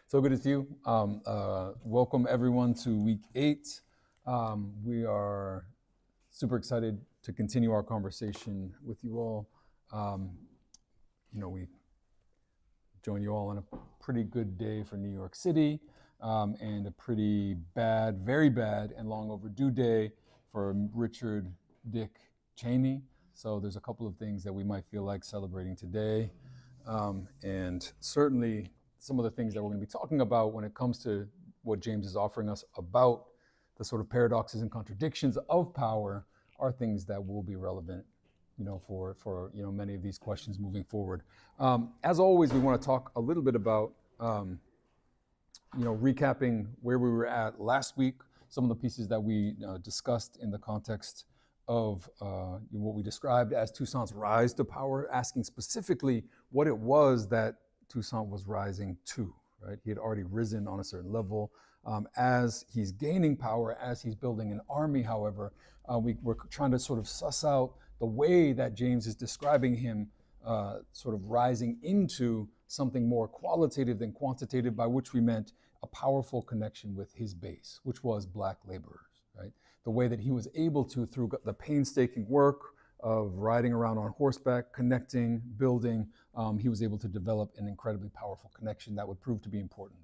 So good to see you. Welcome everyone to week 8. We are super excited to continue our conversation with you all. We join you all on a pretty good day for New York City, and a pretty bad, very bad, and long overdue day for Richard Dick Cheney. So there's a couple of things that we might feel like celebrating today, and certainly some of the things that we're going to be talking about when it comes to what James is offering us about the sort of paradoxes and contradictions of power are things that will be relevant, for many of these questions moving forward. As always, we want to talk a little bit about, recapping where we were at last week, some of the pieces that we discussed in the context of what we described as Toussaint's rise to power, asking specifically what it was that Toussaint was rising to, right? He had already risen on a certain level. As he's gaining power, as he's building an army, however, we're trying to sort of suss out the way that James is describing him sort of rising into something more qualitative than quantitative, by which we meant a powerful connection with his base, which was Black laborers, right? The way that he was able to, through the painstaking work of riding around on horseback, connecting, building, he was able to develop an incredibly powerful connection that would prove to be important.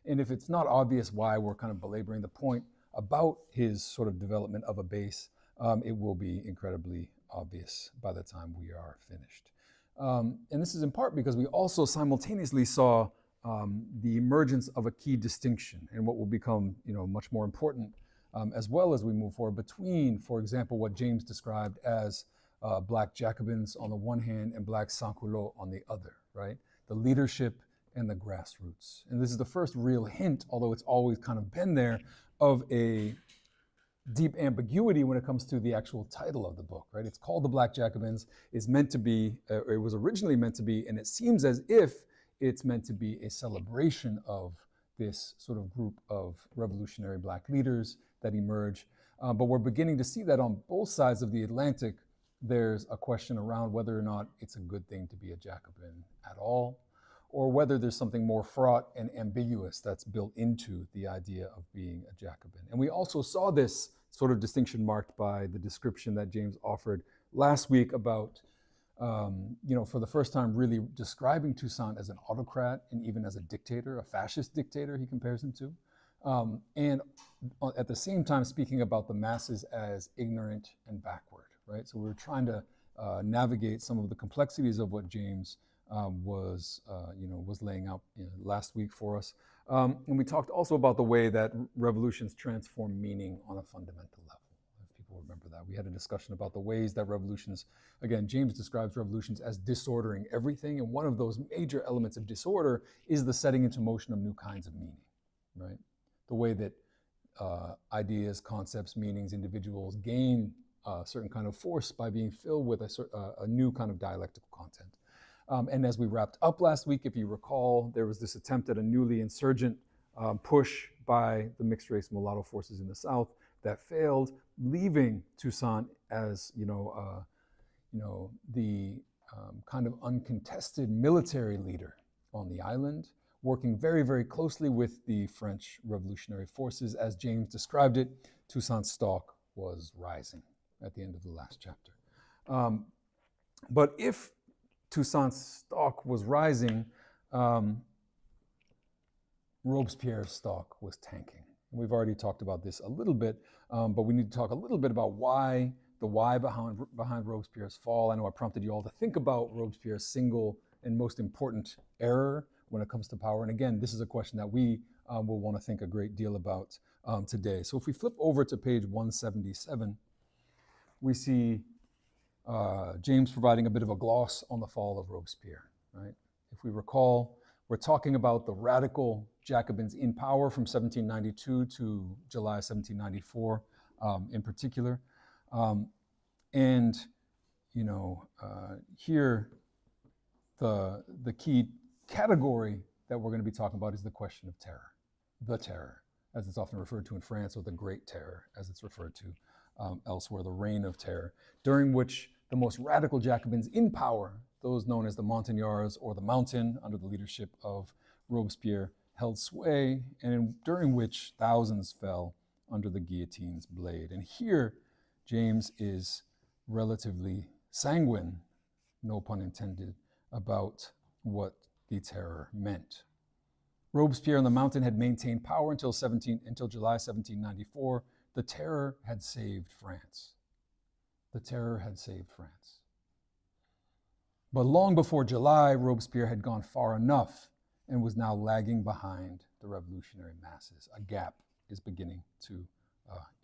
And if it's not obvious why we're kind of belaboring the point about his sort of development of a base, it will be incredibly obvious by the time we are finished. And this is in part because we also simultaneously saw the emergence of a key distinction and what will become, much more important as well as we move forward between, for example, what James described as Black Jacobins on the one hand and Black sans-culottes on the other, right? The leadership and the grassroots. And this is the first real hint, although it's always kind of been there, of a deep ambiguity when it comes to the actual title of the book, right? It's called The Black Jacobins. It's meant to be, it was originally meant to be, and it seems as if it's meant to be a celebration of this sort of group of revolutionary Black leaders that emerge. But we're beginning to see that on both sides of the Atlantic, there's a question around whether or not it's a good thing to be a Jacobin at all, or whether there's something more fraught and ambiguous that's built into the idea of being a Jacobin. And we also saw this sort of distinction marked by the description that James offered last week about, for the first time really describing Toussaint as an autocrat and even as a dictator, a fascist dictator he compares him to. And at the same time speaking about the masses as ignorant and backward, right? So we were trying to navigate some of the complexities of what James was laying out last week for us. And we talked also about the way that revolutions transform meaning on a fundamental level. If people remember that, we had a discussion about the ways that revolutions, again, James describes revolutions as disordering everything. And one of those major elements of disorder is the setting into motion of new kinds of meaning, right? The way that ideas, concepts, meanings, individuals gain a certain kind of force by being filled with a new kind of dialectical content. And as we wrapped up last week, if you recall, there was this attempt at a newly insurgent push by the mixed race mulatto forces in the South that failed, leaving Toussaint as the kind of uncontested military leader on the island, working very, very closely with the French revolutionary forces. As James described it, Toussaint's stock was rising at the end of the last chapter. But if Toussaint's stock was rising, Robespierre's stock was tanking. We've already talked about this a little bit, but we need to talk a little bit about the why behind Robespierre's fall. I know I prompted you all to think about Robespierre's single and most important error when it comes to power. And again, this is a question that we will want to think a great deal about today. So if we flip over to page 177, we see James providing a bit of a gloss on the fall of Robespierre, right? If we recall, we're talking about the radical Jacobins in power from 1792 to July 1794 in particular. Here, the key category that we're going to be talking about is the question of terror, the terror, as it's often referred to in France, or the Great Terror, as it's referred to elsewhere, the Reign of Terror, during which the most radical Jacobins in power, those known as the Montagnards or the Mountain, under the leadership of Robespierre, held sway, and during which thousands fell under the guillotine's blade. And here, James is relatively sanguine, no pun intended, about what the terror meant. Robespierre on the mountain had maintained power until July 1794. The terror had saved France. The terror had saved France. But long before July, Robespierre had gone far enough and was now lagging behind the revolutionary masses. A gap is beginning to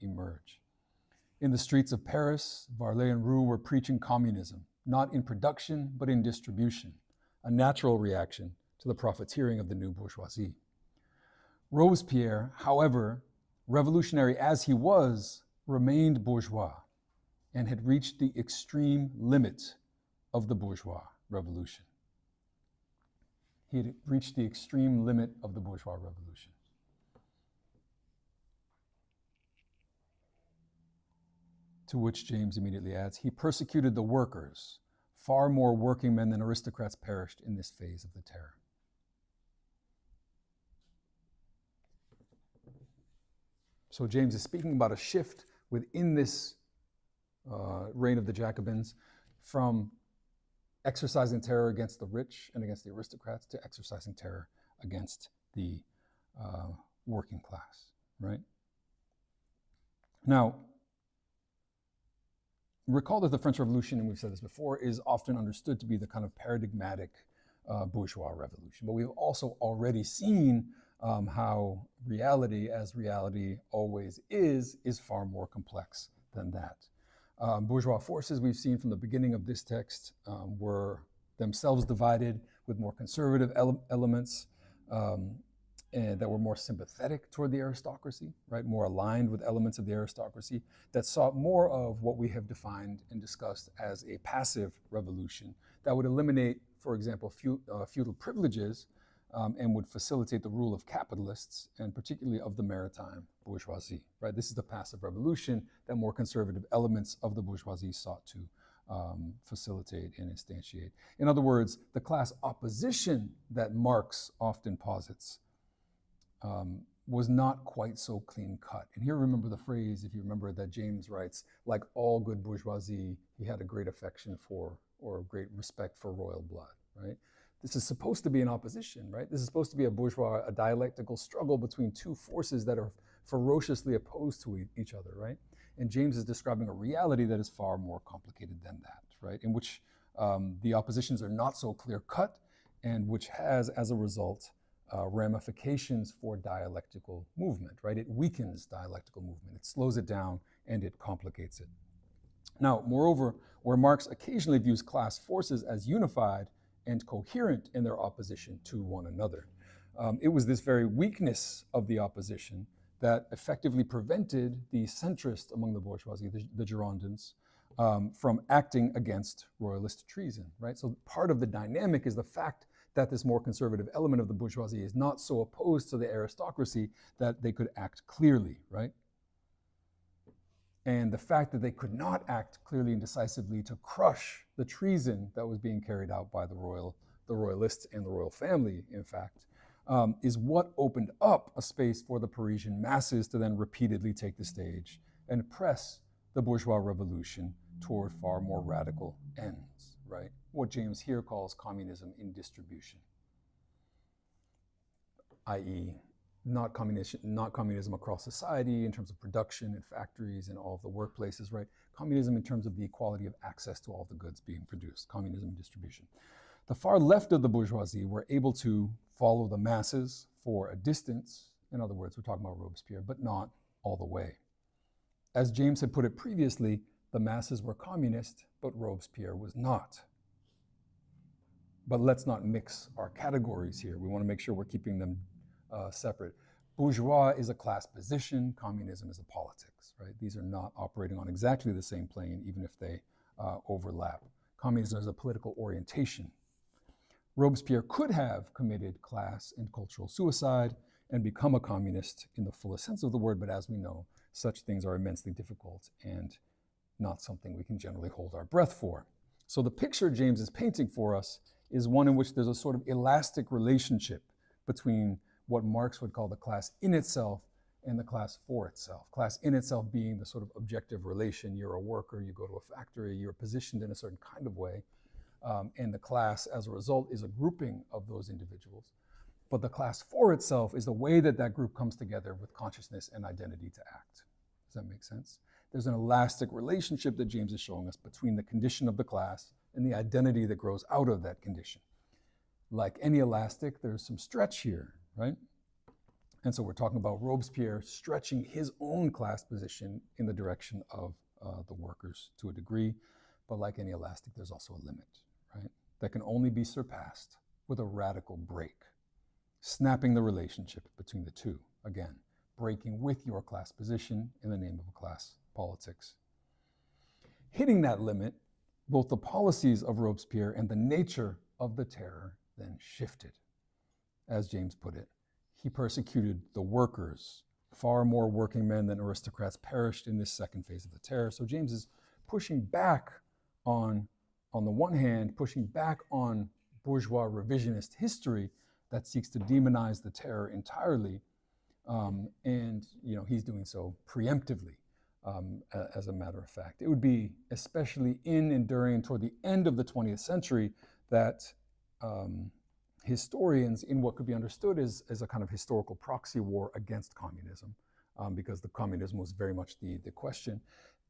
emerge. In the streets of Paris, Varlet and Roux were preaching communism, not in production, but in distribution, a natural reaction to the profiteering of the new bourgeoisie. Robespierre, however, revolutionary as he was, remained bourgeois and had reached the extreme limit of the bourgeois revolution. He had reached the extreme limit of the bourgeois revolution. To which James immediately adds, he persecuted the workers. Far more working men than aristocrats perished in this phase of the terror. So James is speaking about a shift within this reign of the Jacobins from exercising terror against the rich and against the aristocrats to exercising terror against the working class, right? Now, recall that the French Revolution, and we've said this before, is often understood to be the kind of paradigmatic bourgeois revolution. But we've also already seen how reality, as reality always is far more complex than that. Bourgeois forces we've seen from the beginning of this text were themselves divided with more conservative elements and that were more sympathetic toward the aristocracy, right? More aligned with elements of the aristocracy that sought more of what we have defined and discussed as a passive revolution that would eliminate, for example, feudal privileges and would facilitate the rule of capitalists and particularly of the maritime bourgeoisie, right? This is the passive revolution that more conservative elements of the bourgeoisie sought to facilitate and instantiate. In other words, the class opposition that Marx often posits was not quite so clean cut. And here remember the phrase, if you remember, that James writes, like all good bourgeoisie, he had a great affection for or great respect for royal blood, right? This is supposed to be an opposition, right? This is supposed to be a dialectical struggle between two forces that are ferociously opposed to each other, right? And James is describing a reality that is far more complicated than that, right? In which the oppositions are not so clear cut and which has, as a result, ramifications for dialectical movement, right? It weakens dialectical movement, it slows it down, and it complicates it. Now, moreover, where Marx occasionally views class forces as unified and coherent in their opposition to one another, it was this very weakness of the opposition that effectively prevented the centrists among the bourgeoisie, the Girondins, from acting against royalist treason, right? So part of the dynamic is the fact that this more conservative element of the bourgeoisie is not so opposed to the aristocracy that they could act clearly, right? And the fact that they could not act clearly and decisively to crush the treason that was being carried out by the royalists and the royal family, in fact, is what opened up a space for the Parisian masses to then repeatedly take the stage and press the bourgeois revolution toward far more radical ends, right? What James here calls communism in distribution, i.e., not communism across society in terms of production and factories and all of the workplaces, right? Communism in terms of the equality of access to all the goods being produced, communism in distribution. The far left of the bourgeoisie were able to follow the masses for a distance. In other words, we're talking about Robespierre, but not all the way. As James had put it previously, the masses were communist, but Robespierre was not. But let's not mix our categories here. We want to make sure we're keeping them separate. Bourgeois is a class position, communism is a politics, right? These are not operating on exactly the same plane, even if they overlap. Communism is a political orientation. Robespierre could have committed class and cultural suicide and become a communist in the fullest sense of the word, but as we know, such things are immensely difficult and not something we can generally hold our breath for. So the picture James is painting for us is one in which there's a sort of elastic relationship between what Marx would call the class in itself and the class for itself. Class in itself being the sort of objective relation. You're a worker, you go to a factory, you're positioned in a certain kind of way. And the class, as a result, is a grouping of those individuals. But the class for itself is the way that that group comes together with consciousness and identity to act. Does that make sense? There's an elastic relationship that James is showing us between the condition of the class and the identity that grows out of that condition. Like any elastic, there's some stretch here, right? And so we're talking about Robespierre stretching his own class position in the direction of the workers to a degree. But like any elastic, there's also a limit, right? That can only be surpassed with a radical break, snapping the relationship between the two. Again, breaking with your class position in the name of a class politics. Hitting that limit, both the policies of Robespierre and the nature of the terror then shifted. As James put it, he persecuted the workers. Far more working men than aristocrats perished in this second phase of the terror. So James is pushing back on the one hand, pushing back on bourgeois revisionist history that seeks to demonize the terror entirely. And he's doing so preemptively, as a matter of fact. It would be especially in and during and toward the end of the 20th century that historians, in what could be understood as a kind of historical proxy war against communism, because the communism was very much the question.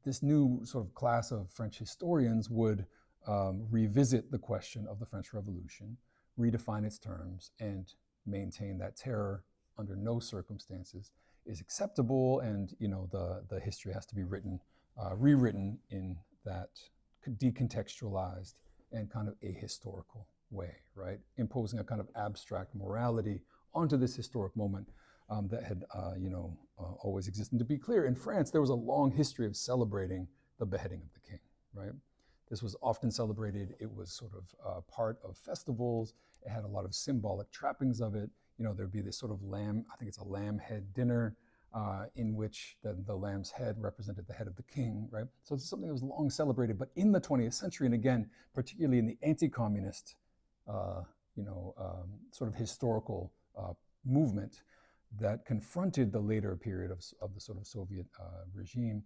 This new sort of class of French historians would revisit the question of the French Revolution, redefine its terms, and maintain that terror under no circumstances is acceptable, and the history has to be rewritten in that decontextualized and kind of ahistorical way, right? Imposing a kind of abstract morality onto this historic moment that had, always existed. And to be clear, in France, there was a long history of celebrating the beheading of the king, right? This was often celebrated. It was sort of part of festivals. It had a lot of symbolic trappings of it. There'd be this sort of lamb, I think it's a lamb head dinner, in which the lamb's head represented the head of the king, right? So it's something that was long celebrated. But in the 20th century, and again, particularly in the anti-communist, sort of historical movement that confronted the later period of the sort of Soviet regime,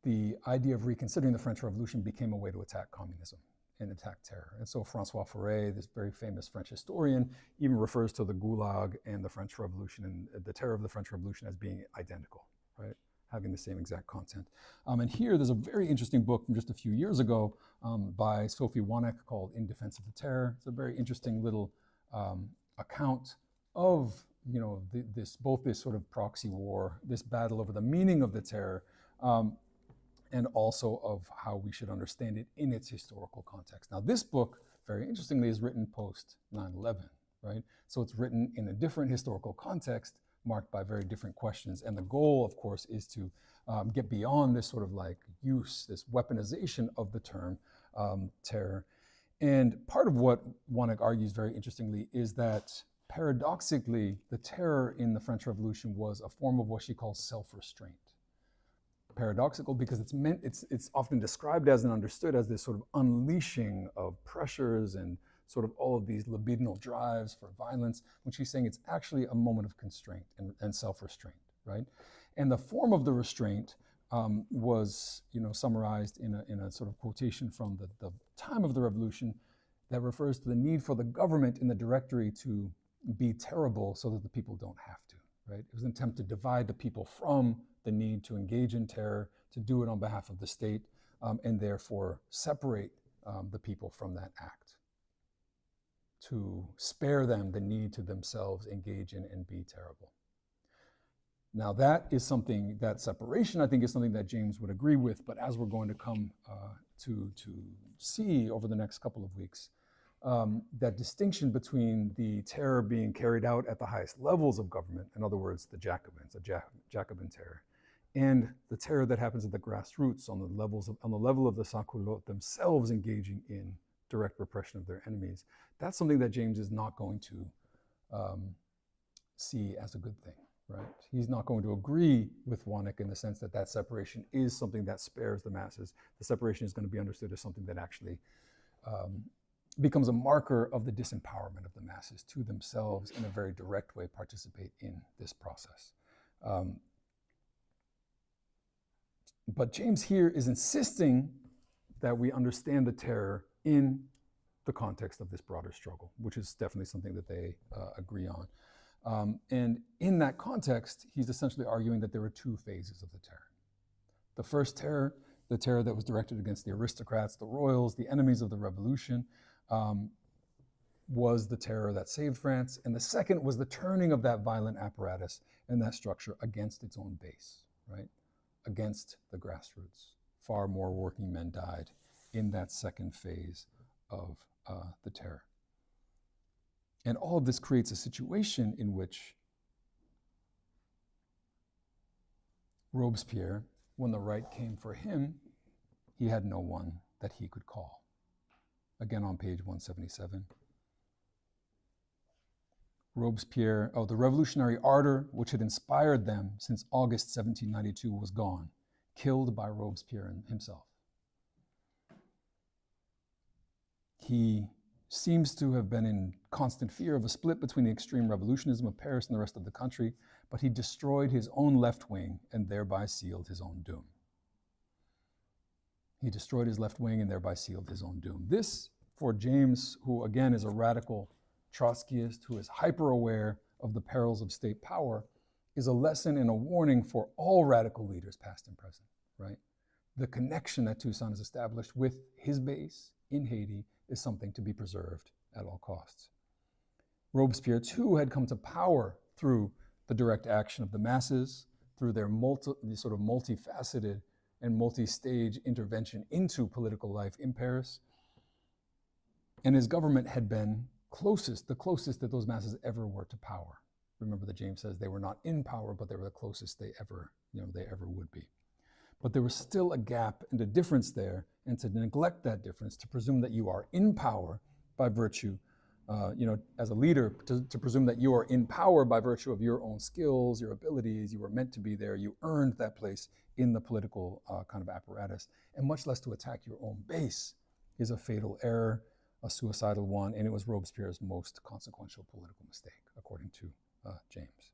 the idea of reconsidering the French Revolution became a way to attack communism and attack terror. And so François Furet, this very famous French historian, even refers to the Gulag and the French Revolution and the terror of the French Revolution as being identical, right? Having the same exact content. And here there's a very interesting book from just a few years ago by Sophie Wanek called In Defense of the Terror. It's a very interesting little account of both this sort of proxy war, this battle over the meaning of the terror, and also of how we should understand it in its historical context. Now, this book, very interestingly, is written post 9/11, right? So it's written in a different historical context, marked by very different questions. And the goal, of course, is to get beyond this sort of like use, this weaponization of the term terror. And part of what Wanek argues very interestingly is that paradoxically, the terror in the French Revolution was a form of what she calls self-restraint. Paradoxical because it's often described as and understood as this sort of unleashing of pressures and sort of all of these libidinal drives for violence, when she's saying it's actually a moment of constraint and self-restraint, right? And the form of the restraint was, summarized in a sort of quotation from the time of the revolution that refers to the need for the government in the directory to be terrible so that the people don't have to, right? It was an attempt to divide the people from the need to engage in terror, to do it on behalf of the state, and therefore separate the people from that act, to spare them the need to themselves engage in and be terrible. Now that separation, I think, is something that James would agree with, but as we're going to come to see over the next couple of weeks, that distinction between the terror being carried out at the highest levels of government, in other words, the Jacobins, the Jacobin terror, and the terror that happens at the grassroots on the level of the sans-culottes themselves engaging in direct repression of their enemies. That's something that James is not going to see as a good thing, right? He's not going to agree with Wanek in the sense that separation is something that spares the masses. The separation is going to be understood as something that actually becomes a marker of the disempowerment of the masses to themselves in a very direct way participate in this process. But James here is insisting that we understand the terror in the context of this broader struggle, which is definitely something that they agree on. And in that context, he's essentially arguing that there were two phases of the terror. The first terror, the terror that was directed against the aristocrats, the royals, the enemies of the revolution, was the terror that saved France. And the second was the turning of that violent apparatus and that structure against its own base, right? Against the grassroots. Far more working men died in that second phase of the terror. And all of this creates a situation in which Robespierre, when the right came for him, he had no one that he could call. Again on page 177. Robespierre, the revolutionary ardor which had inspired them since August 1792 was gone, killed by Robespierre himself. He seems to have been in constant fear of a split between the extreme revolutionism of Paris and the rest of the country, but he destroyed his own left wing and thereby sealed his own doom. He destroyed his left wing and thereby sealed his own doom. This, for James, who again is a radical Trotskyist, who is hyper-aware of the perils of state power, is a lesson and a warning for all radical leaders, past and present, right? The connection that Toussaint has established with his base in Haiti is something to be preserved at all costs. Robespierre, too, had come to power through the direct action of the masses, through their sort of multifaceted and multi-stage intervention into political life in Paris. And his government had been the closest that those masses ever were to power. Remember that James says they were not in power, but they were the closest they ever would be. But there was still a gap and a difference there, and to neglect that difference, to presume that you are in power by virtue, as a leader, to presume that you are in power by virtue of your own skills, your abilities, you were meant to be there, you earned that place in the political kind of apparatus, and much less to attack your own base is a fatal error, a suicidal one, and it was Robespierre's most consequential political mistake, according to James.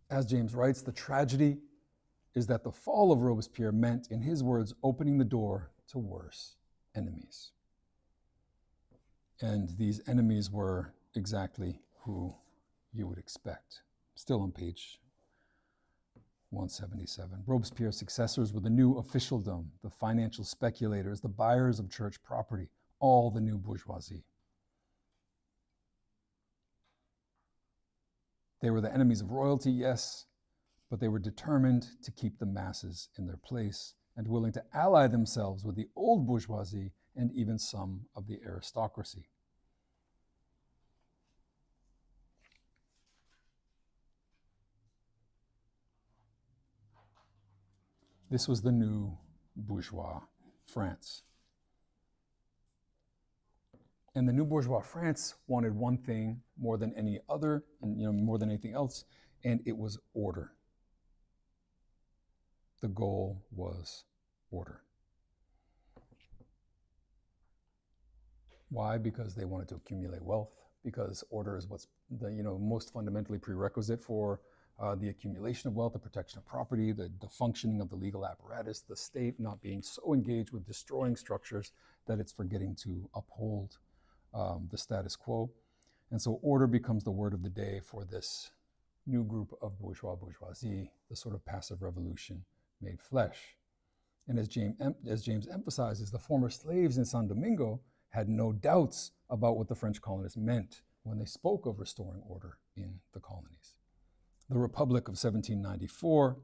As James writes, the tragedy is that the fall of Robespierre meant, in his words, opening the door to worse enemies. And these enemies were exactly who you would expect. Still on page 177. Robespierre's successors were the new officialdom, the financial speculators, the buyers of church property, all the new bourgeoisie. They were the enemies of royalty, yes, but they were determined to keep the masses in their place and willing to ally themselves with the old bourgeoisie and even some of the aristocracy. This was the new bourgeois France. And the new bourgeois France wanted one thing more than any other, and more than anything else, and it was order. The goal was order. Why? Because they wanted to accumulate wealth, because order is what's the most fundamentally prerequisite for the accumulation of wealth, the protection of property, the functioning of the legal apparatus, the state not being so engaged with destroying structures that it's forgetting to uphold the status quo. And so order becomes the word of the day for this new group of bourgeoisie, the sort of passive revolution made flesh. And as James emphasizes, the former slaves in San Domingo had no doubts about what the French colonists meant when they spoke of restoring order in the colonies. The Republic of 1794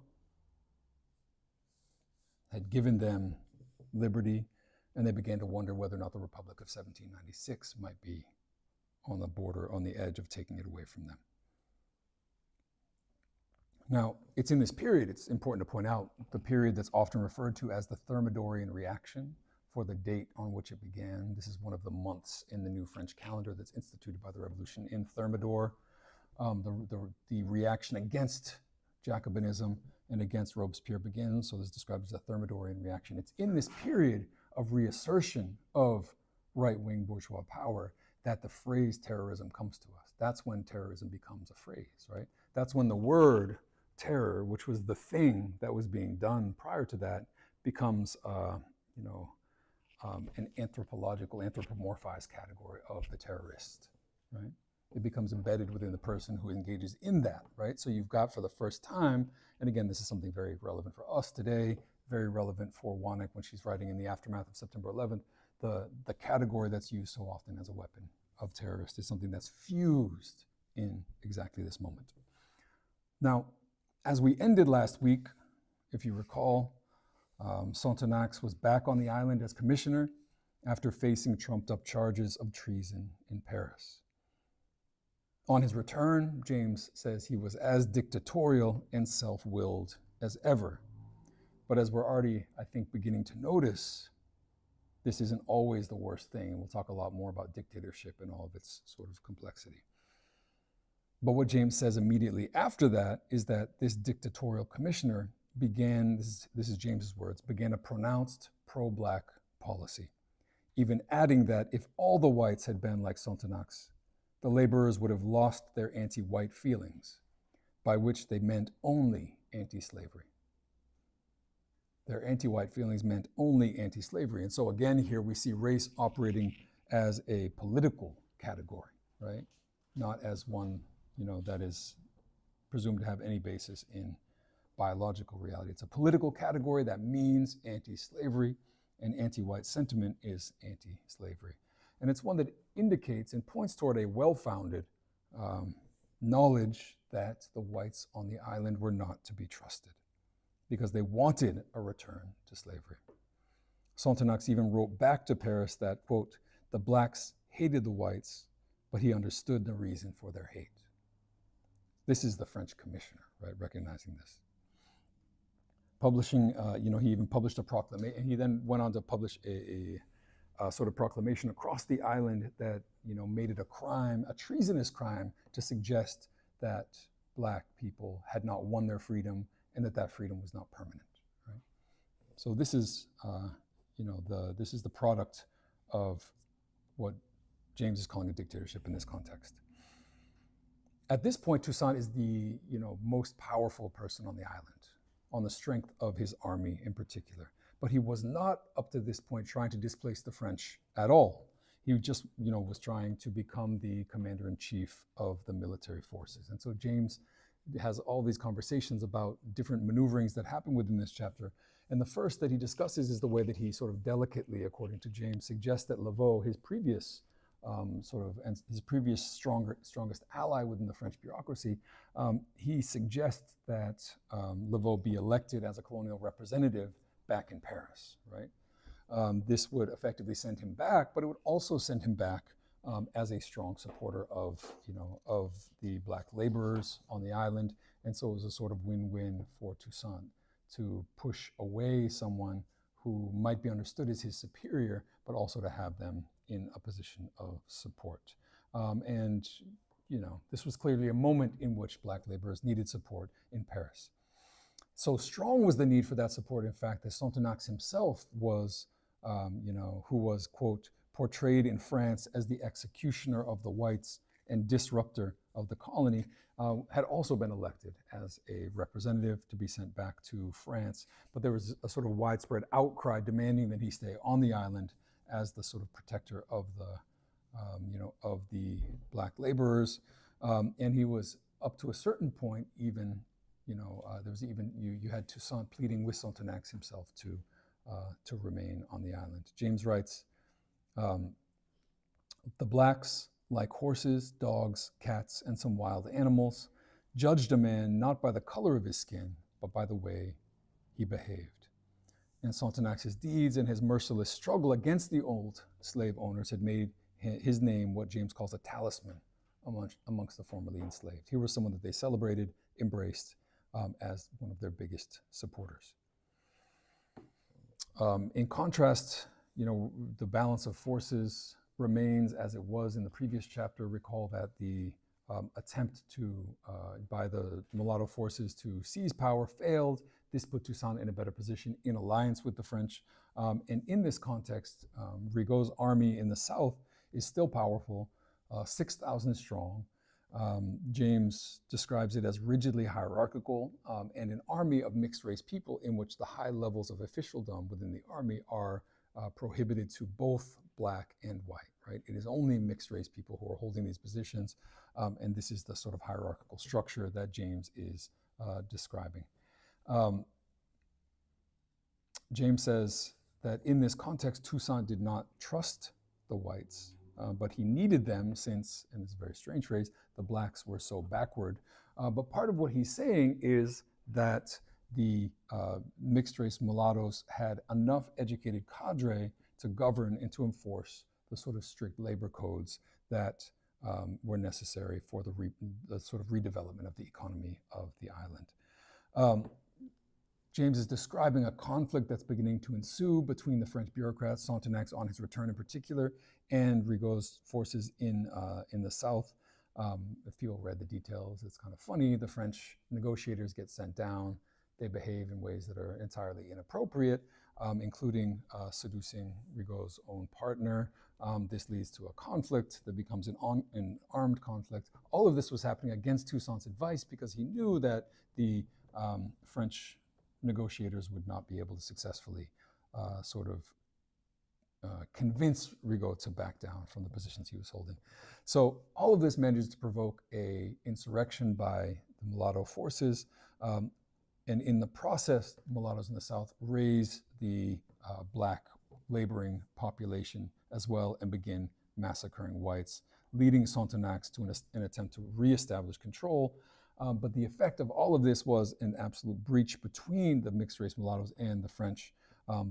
had given them liberty, and they began to wonder whether or not the Republic of 1796 might be on the border, on the edge of taking it away from them. Now, it's in this period, it's important to point out, the period that's often referred to as the Thermidorian reaction for the date on which it began. This is one of the months in the new French calendar that's instituted by the revolution in Thermidor. The reaction against Jacobinism and against Robespierre begins, so this is described as a Thermidorian reaction. It's in this period of reassertion of right-wing bourgeois power that the phrase terrorism comes to us. That's when terrorism becomes a phrase, right? That's when the word terror, which was the thing that was being done prior to that, becomes, an anthropomorphized category of the terrorist, right? It becomes embedded within the person who engages in that, right? So you've got for the first time, and again, this is something very relevant for us today, very relevant for Wanek when she's writing in the aftermath of September 11th, the category that's used so often as a weapon of terrorist is something that's fused in exactly this moment. Now, as we ended last week, if you recall, Sonthonax was back on the island as commissioner after facing trumped-up charges of treason in Paris. On his return, James says he was as dictatorial and self-willed as ever. But as we're already, I think, beginning to notice, this isn't always the worst thing, and we'll talk a lot more about dictatorship and all of its sort of complexity. But what James says immediately after that is that this dictatorial commissioner began, this is James's words, began a pronounced pro-black policy, even adding that if all the whites had been like Sonthonax, the laborers would have lost their anti-white feelings, by which they meant only anti-slavery. Their anti-white feelings meant only anti-slavery. And so again, here we see race operating as a political category, right? Not as one, that is presumed to have any basis in biological reality. It's a political category that means anti-slavery, and anti-white sentiment is anti-slavery. And it's one that indicates and points toward a well-founded knowledge that the whites on the island were not to be trusted because they wanted a return to slavery. Sonthonax even wrote back to Paris that, quote, the blacks hated the whites, but he understood the reason for their hate. This is the French commissioner, right, recognizing this. Publishing, he even published a proclamation, and he then went on to publish a sort of proclamation across the island that, made it a crime, a treasonous crime, to suggest that black people had not won their freedom and that freedom was not permanent, right? So this is, this is the product of what James is calling a dictatorship in this context. At this point, Toussaint is the, most powerful person on the island, on the strength of his army in particular. But he was not up to this point trying to displace the French at all. He just, was trying to become the commander-in-chief of the military forces. And so James has all these conversations about different maneuverings that happen within this chapter. And the first that he discusses is the way that he sort of delicately, according to James, suggests that Laveaux, his previous strongest ally within the French bureaucracy, he suggests that Laveaux be elected as a colonial representative back in Paris, right? This would effectively send him back, but it would also send him back as a strong supporter of the black laborers on the island. And so it was a sort of win-win for Toussaint to push away someone who might be understood as his superior, but also to have them in a position of support. This was clearly a moment in which black laborers needed support in Paris. So strong was the need for that support, in fact, that Sonthonax himself was, who was, quote, portrayed in France as the executioner of the whites and disruptor of the colony, had also been elected as a representative to be sent back to France. But there was a sort of widespread outcry demanding that he stay on the island as the sort of protector of the black laborers. And he was, up to a certain point, even, there was even, you had Toussaint pleading with Sonthonax himself to remain on the island. James writes, the blacks, like horses, dogs, cats, and some wild animals, judged a man not by the color of his skin, but by the way he behaved. And Sonthonax's deeds and his merciless struggle against the old slave owners had made his name what James calls a talisman amongst the formerly enslaved. He was someone that they celebrated, embraced as one of their biggest supporters. In contrast, the balance of forces remains as it was in the previous chapter. Recall that the attempt by the mulatto forces to seize power failed. This put Toussaint in a better position in alliance with the French. And in this context, Rigaud's army in the south is still powerful, 6,000 strong. James describes it as rigidly hierarchical and an army of mixed race people in which the high levels of officialdom within the army are prohibited to both black and white, right? It is only mixed race people who are holding these positions, and this is the sort of hierarchical structure that James is describing. James says that in this context, Toussaint did not trust the whites, but he needed them since, and it's a very strange phrase, the blacks were so backward. But part of what he's saying is that the mixed race mulattoes had enough educated cadre to govern and to enforce the sort of strict labor codes that were necessary for the sort of redevelopment of the economy of the island. James is describing a conflict that's beginning to ensue between the French bureaucrats, Sonthonax on his return in particular, and Rigaud's forces in the south. If people read the details, it's kind of funny. The French negotiators get sent down. They behave in ways that are entirely inappropriate, including seducing Rigaud's own partner. This leads to a conflict that becomes an armed conflict. All of this was happening against Toussaint's advice because he knew that the French negotiators would not be able to successfully convince Rigaud to back down from the positions he was holding. So all of this manages to provoke an insurrection by the mulatto forces. And in the process, mulattoes in the South raise the black laboring population as well and begin massacring whites, leading Sonthonax to an attempt to reestablish control. But the effect of all of this was an absolute breach between the mixed race mulattoes and the French,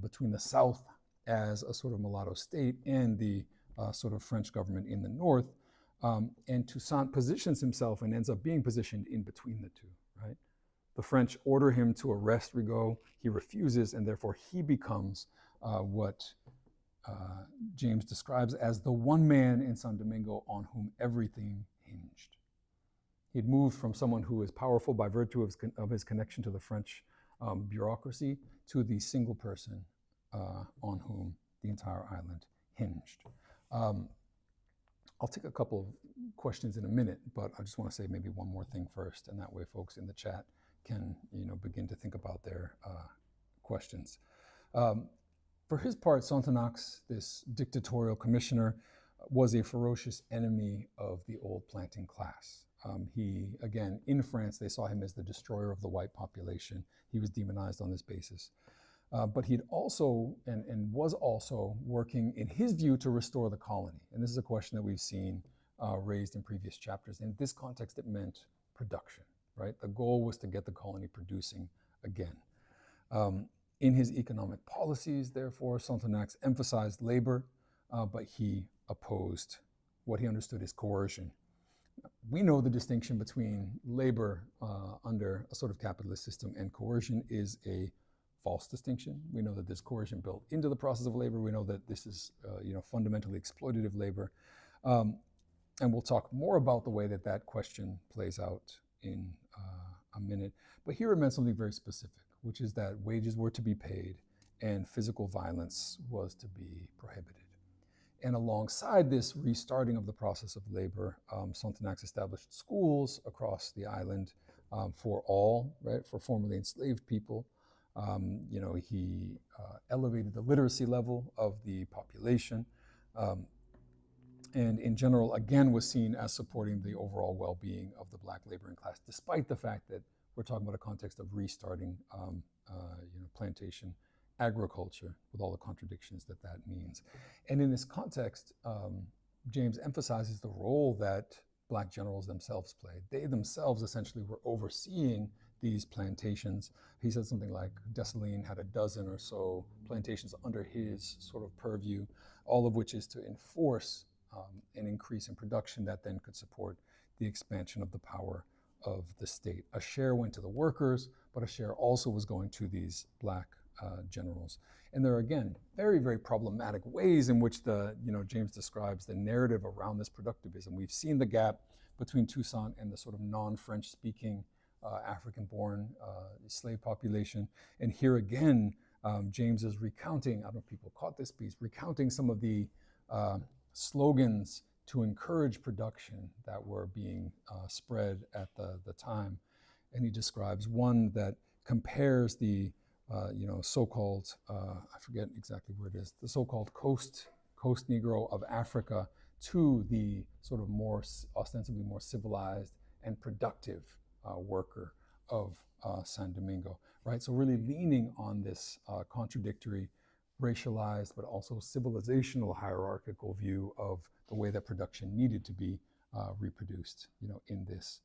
between the South as a sort of mulatto state and the sort of French government in the North. And Toussaint positions himself and ends up being positioned in between the two, right? The French order him to arrest Rigaud. He refuses, and therefore he becomes what James describes as the one man in San Domingo on whom everything hinged. He'd moved from someone who is powerful by virtue of his connection to the French bureaucracy to the single person on whom the entire island hinged. I'll take a couple of questions in a minute, but I just want to say maybe one more thing first, and that way folks in the chat can begin to think about their questions. For his part, Sonthonax, this dictatorial commissioner, was a ferocious enemy of the old planting class. He, again, in France, they saw him as the destroyer of the white population. He was demonized on this basis. But he'd also, and was also working, in his view, to restore the colony. And this is a question that we've seen raised in previous chapters. In this context, it meant production, right? The goal was to get the colony producing again. In his economic policies, therefore, Sonthonax emphasized labor, but he opposed what he understood as coercion. We know the distinction between labor under a sort of capitalist system and coercion is a false distinction. We know that there's coercion built into the process of labor. We know that this is fundamentally exploitative labor. And we'll talk more about the way that that question plays out in a minute. But here it meant something very specific, which is that wages were to be paid and physical violence was to be prohibited. And alongside this restarting of the process of labor, Sonthonax established schools across the island for all, right, for formerly enslaved people. He elevated the literacy level of the population, and in general, again, was seen as supporting the overall well-being of the black laboring class, despite the fact that we're talking about a context of restarting plantation agriculture with all the contradictions that that means. And in this context, James emphasizes the role that black generals themselves played. They themselves essentially were overseeing these plantations. He said something like Dessalines had a dozen or so plantations under his sort of purview, all of which is to enforce an increase in production that then could support the expansion of the power of the state. A share went to the workers, but a share also was going to these black generals. And there are, again, very, very problematic ways in which James describes the narrative around this productivism. We've seen the gap between Toussaint and the sort of non-French speaking African-born slave population. And here again, James is recounting, I don't know if people caught this piece, recounting some of the slogans to encourage production that were being spread at the time. And he describes one that compares the so-called, I forget exactly where it is, the so-called coast Negro of Africa to the sort of ostensibly more civilized and productive worker of San Domingo, right? So really leaning on this contradictory, racialized, but also civilizational hierarchical view of the way that production needed to be reproduced, in this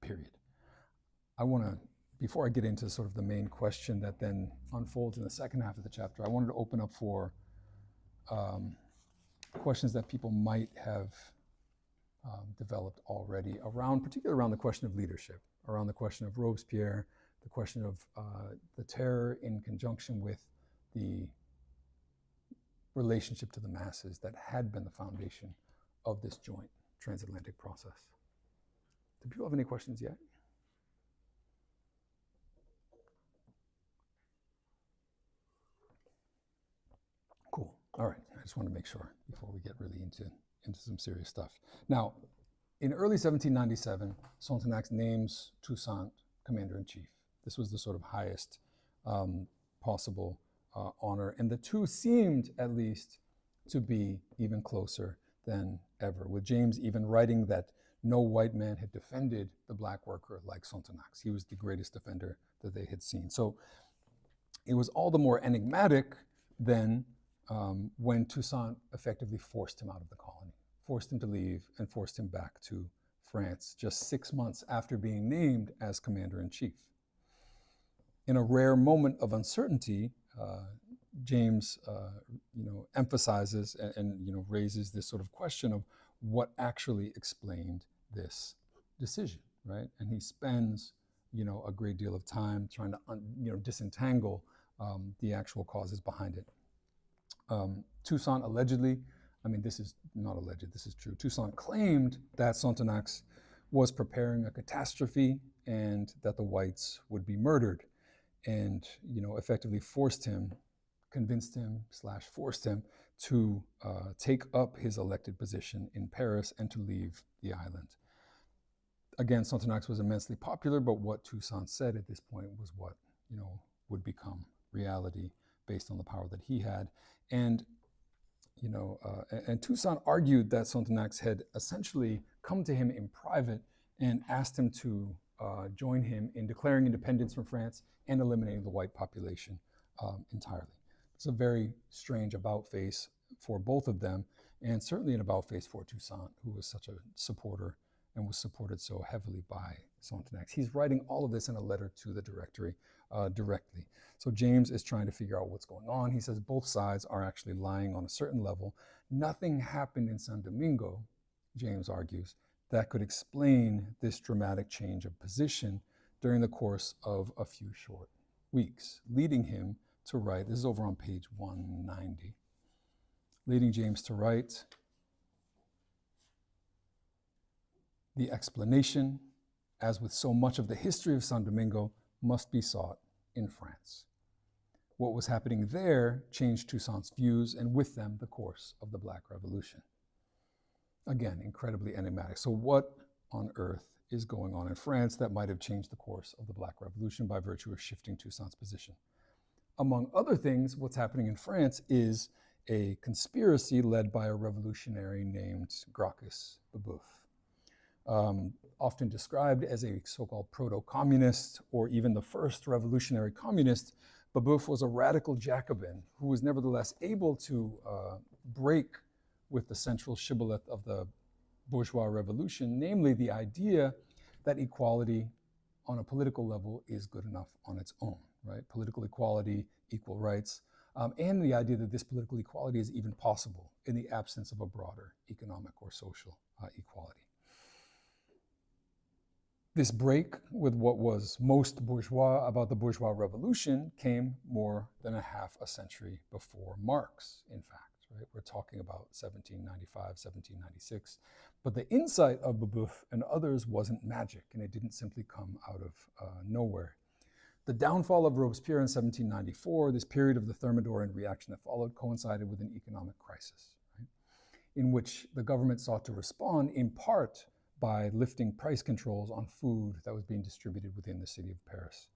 period. I want to, before I get into sort of the main question that then unfolds in the second half of the chapter, I wanted to open up for questions that people might have developed already particularly around the question of leadership, around the question of Robespierre, the question of the terror in conjunction with the relationship to the masses that had been the foundation of this joint transatlantic process. Do people have any questions yet? Cool. All right. I just want to make sure before we get really into some serious stuff. Now, in early 1797, Sonthonax names Toussaint commander-in-chief. This was the sort of highest possible honor, and the two seemed at least to be even closer than ever, with James even writing that no white man had defended the black worker like Sonthonax. He was the greatest defender that they had seen. So it was all the more enigmatic then when Toussaint effectively forced him out of the colony, forced him to leave and forced him back to France just 6 months after being named as commander-in-chief. In a rare moment of uncertainty, James emphasizes and raises this sort of question of what actually explained this decision, right? And he spends a great deal of time trying to disentangle the actual causes behind it. Toussaint allegedly, this is not alleged, this is true. Toussaint claimed that Sonthonax was preparing a catastrophe and that the whites would be murdered, and effectively convinced him / forced him to take up his elected position in Paris and to leave the island. Again, Sonthonax was immensely popular, but what Toussaint said at this point was what would become reality based on the power that he had. And Toussaint argued that Sonthonax had essentially come to him in private and asked him to join him in declaring independence from France and eliminating the white population entirely. It's a very strange about-face for both of them, and certainly an about-face for Toussaint, who was such a supporter and was supported so heavily by Sonthonax. He's writing all of this in a letter to the Directory directly. So James is trying to figure out what's going on. He says both sides are actually lying on a certain level. Nothing happened in San Domingo, James argues, that could explain this dramatic change of position during the course of a few short weeks, leading him to write, this is over on page 190, leading James to write, "The explanation, as with so much of the history of San Domingo, must be sought in France. What was happening there changed Toussaint's views, and with them the course of the Black Revolution." Again, incredibly enigmatic. So what on earth is going on in France that might have changed the course of the Black Revolution by virtue of shifting Toussaint's position? Among other things, what's happening in France is a conspiracy led by a revolutionary named Gracchus Babeuf. Often described as a so-called proto-communist or even the first revolutionary communist, Babeuf was a radical Jacobin who was nevertheless able to break with the central shibboleth of the bourgeois revolution, namely the idea that equality on a political level is good enough on its own, right? Political equality, equal rights, and the idea that this political equality is even possible in the absence of a broader economic or social equality. This break with what was most bourgeois about the bourgeois revolution came more than a half a century before Marx, in fact. Right? We're talking about 1795, 1796. But the insight of Babeuf and others wasn't magic, and it didn't simply come out of nowhere. The downfall of Robespierre in 1794, this period of the Thermidorian reaction that followed, coincided with an economic crisis, right? In which the government sought to respond in part by lifting price controls on food that was being distributed within the city of Paris.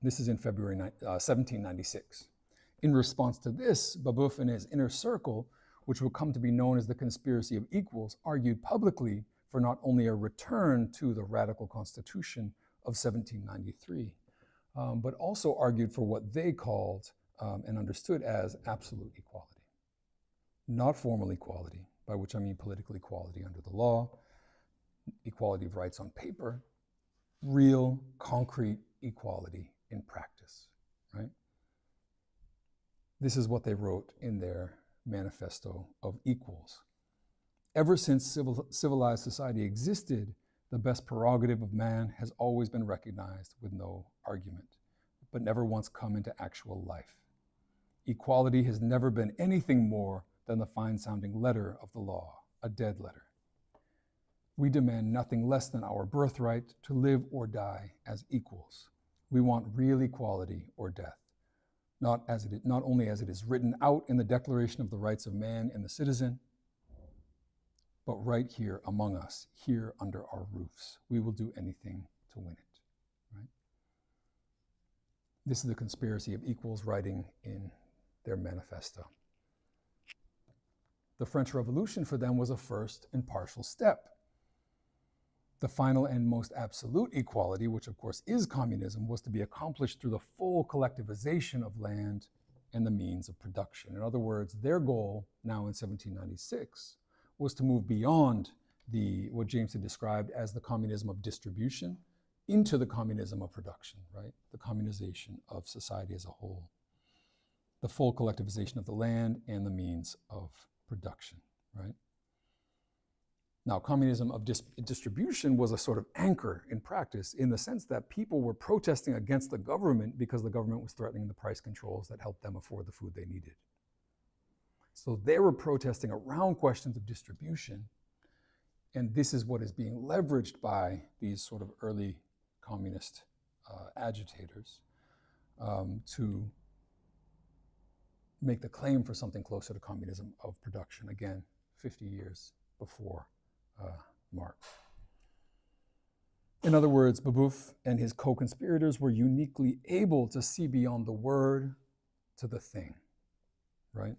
This is in February 1796. In response to this, Babeuf and his inner circle, which would come to be known as the conspiracy of equals, argued publicly for not only a return to the radical constitution of 1793, but also argued for what they called and understood as absolute equality. Not formal equality, by which I mean political equality under the law, equality of rights on paper, real, concrete equality in practice, right? This is what they wrote in their manifesto of equals. Ever since civilized society existed, the best prerogative of man has always been recognized with no argument, but never once come into actual life. Equality has never been anything more than the fine-sounding letter of the law, a dead letter. We demand nothing less than our birthright to live or die as equals. We want real equality or death, not only as it is written out in the Declaration of the Rights of Man and the Citizen, but right here among us, here under our roofs. We will do anything to win it, right? This is the conspiracy of equals writing in their manifesto. The French Revolution for them was a first and partial step. The final and most absolute equality, which of course is communism, was to be accomplished through the full collectivization of land and the means of production. In other words, their goal now in 1796 was to move beyond what James had described as the communism of distribution into the communism of production, right? The communization of society as a whole. The full collectivization of the land and the means of production, right? Now, communism of distribution was a sort of anchor in practice in the sense that people were protesting against the government because the government was threatening the price controls that helped them afford the food they needed. So they were protesting around questions of distribution, and this is what is being leveraged by these sort of early communist agitators to make the claim for something closer to communism of production, again, 50 years before Marx. In other words, Babeuf and his co-conspirators were uniquely able to see beyond the word to the thing, right?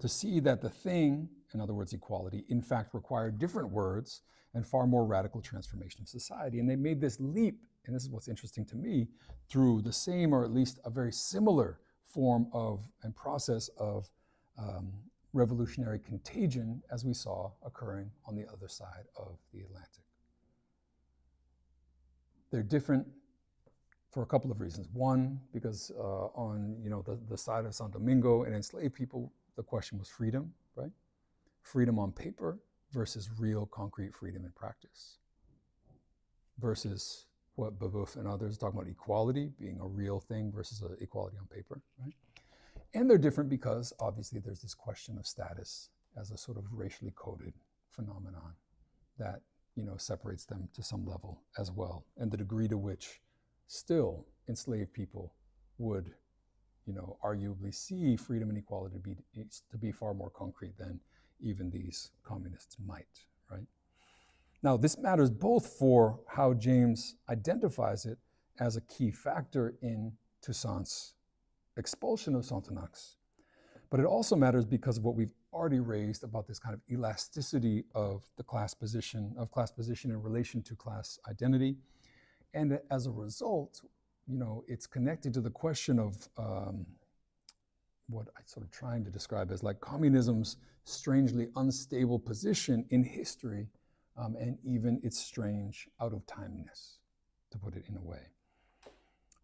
To see that the thing, in other words, equality, in fact required different words and far more radical transformation of society. And they made this leap, and this is what's interesting to me, through the same or at least a very similar form of and process of revolutionary contagion as we saw occurring on the other side of the Atlantic. They're different for a couple of reasons. One, because on the side of San Domingo and enslaved people, the question was freedom, right? Freedom on paper versus real concrete freedom in practice. Versus what Babeuf and others talk about, equality being a real thing versus equality on paper, right? And they're different because obviously there's this question of status as a sort of racially coded phenomenon that separates them to some level as well, and the degree to which still enslaved people would arguably see freedom and equality to be far more concrete than even these communists might, right? Now, this matters both for how James identifies it as a key factor in Toussaint's expulsion of Sonthonax, but it also matters because of what we've already raised about this kind of elasticity of the class position in relation to class identity. And as a result, it's connected to the question of what I'm sort of trying to describe as like communism's strangely unstable position in history, and even its strange out-of-timeness, to put it in a way.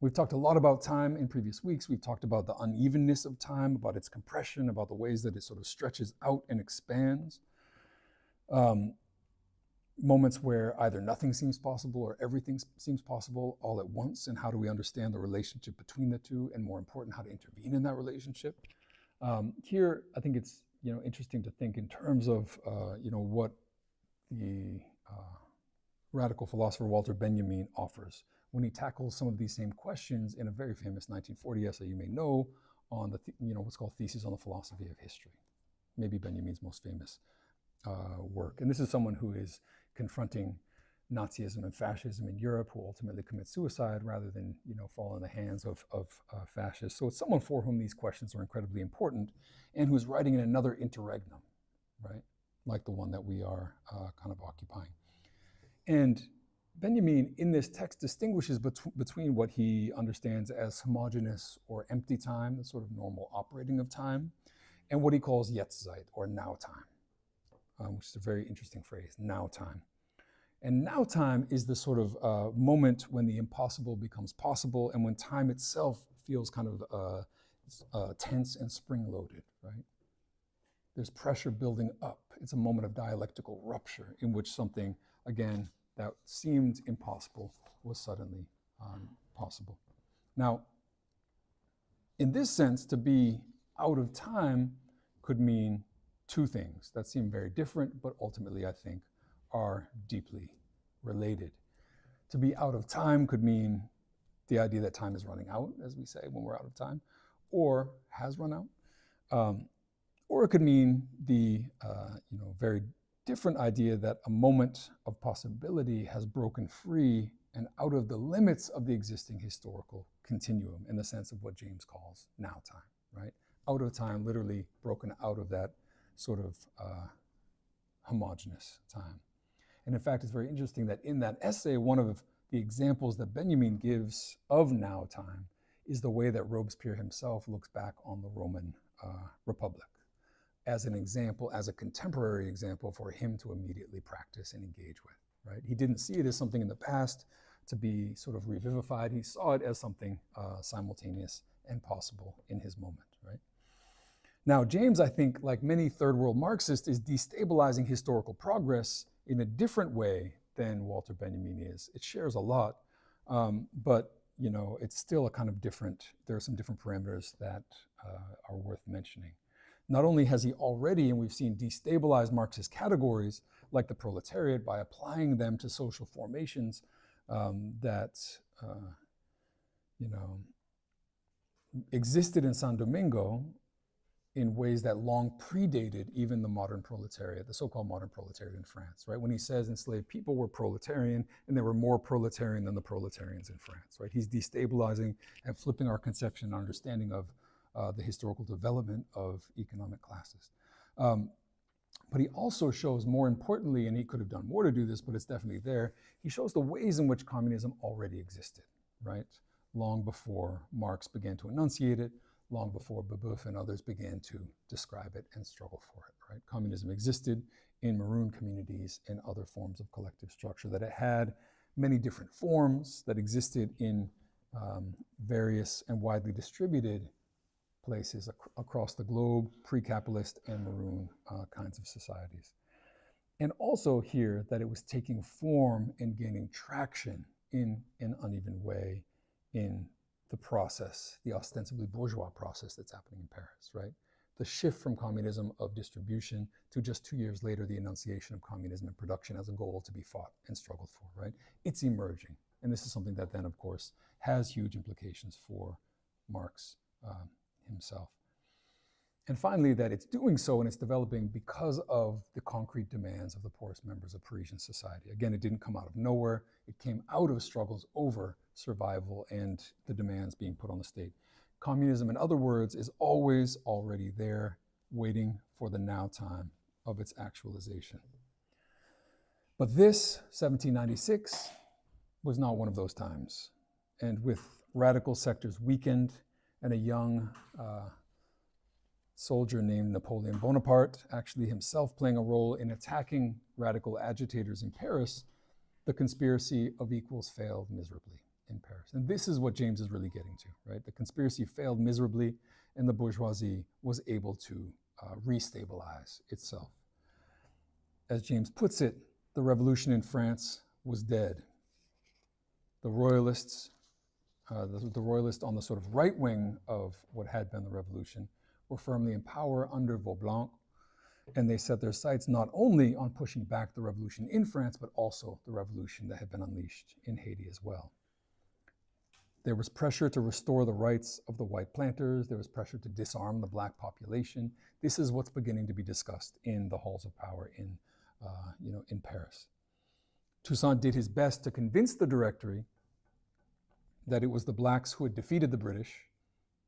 We've talked a lot about time in previous weeks. We've talked about the unevenness of time, about its compression, about the ways that it sort of stretches out and expands. moments where either nothing seems possible or everything seems possible all at once, and how do we understand the relationship between the two, and more important, how to intervene in that relationship. Here, I think it's interesting to think in terms of what the radical philosopher Walter Benjamin offers when he tackles some of these same questions in a very famous 1940 essay you may know on the what's called Thesis on the Philosophy of History, maybe Benjamin's most famous work. And this is someone who is confronting Nazism and fascism in Europe, who ultimately commits suicide rather than fall in the hands of fascists. So it's someone for whom these questions are incredibly important, and who's writing in another interregnum, right, like the one that we are kind of occupying. And Benjamin in this text distinguishes between what he understands as homogeneous or empty time, the sort of normal operating of time, and what he calls Jetztzeit, or now time, which is a very interesting phrase, now time. And now time is the sort of moment when the impossible becomes possible, and when time itself feels kind of tense and spring-loaded, right? There's pressure building up. It's a moment of dialectical rupture in which something, again, that seemed impossible was suddenly possible. Now, in this sense, to be out of time could mean two things that seem very different, but ultimately, I think, are deeply related. To be out of time could mean the idea that time is running out, as we say when we're out of time, or has run out. Or it could mean the very different idea that a moment of possibility has broken free and out of the limits of the existing historical continuum, in the sense of what James calls now time, right? Out of time, literally broken out of that sort of homogeneous time. And in fact, it's very interesting that in that essay, one of the examples that Benjamin gives of now time is the way that Robespierre himself looks back on the Roman Republic as an example, as a contemporary example for him to immediately practice and engage with, right? He didn't see it as something in the past to be sort of revivified. He saw it as something simultaneous and possible in his moment, right? Now, James, I think, like many third world Marxists, is destabilizing historical progress in a different way than Walter Benjamin is. It shares a lot, but it's still a kind of different, there are some different parameters that are worth mentioning. Not only has he already, and we've seen, destabilized Marxist categories like the proletariat by applying them to social formations that existed in San Domingo in ways that long predated even the modern proletariat, the so-called modern proletariat in France, right? When he says enslaved people were proletarian, and they were more proletarian than the proletarians in France, right? He's destabilizing and flipping our conception and understanding of the historical development of economic classes. But he also shows, more importantly, and he could have done more to do this, but it's definitely there, he shows the ways in which communism already existed, right? Long before Marx began to enunciate it, long before Babeuf and others began to describe it and struggle for it, right? Communism existed in maroon communities and other forms of collective structure, that it had many different forms that existed in various and widely distributed places across the globe, pre-capitalist and maroon kinds of societies. And also here that it was taking form and gaining traction in an uneven way in the process, the ostensibly bourgeois process that's happening in Paris, right? The shift from communism of distribution to, just 2 years later, the enunciation of communism in production as a goal to be fought and struggled for, right? It's emerging. And this is something that then, of course, has huge implications for Marx himself. And finally, that it's doing so and it's developing because of the concrete demands of the poorest members of Parisian society. Again, it didn't come out of nowhere. It came out of struggles over survival and the demands being put on the state. Communism, in other words, is always already there, waiting for the now time of its actualization. But this, 1796, was not one of those times. And with radical sectors weakened and a young soldier named Napoleon Bonaparte actually himself playing a role in attacking radical agitators in Paris, the conspiracy of equals failed miserably in Paris. And this is what James is really getting to, right? The conspiracy failed miserably, and the bourgeoisie was able to restabilize itself. As James puts it, the revolution in France was dead. The royalists, the royalists on the sort of right wing of what had been the revolution were firmly in power under W.E.B, and they set their sights not only on pushing back the revolution in France, but also the revolution that had been unleashed in Haiti as well. There was pressure to restore the rights of the white planters. There was pressure to disarm the black population. This is what's beginning to be discussed in the halls of power in Paris. Toussaint did his best to convince the Directory that it was the blacks who had defeated the British.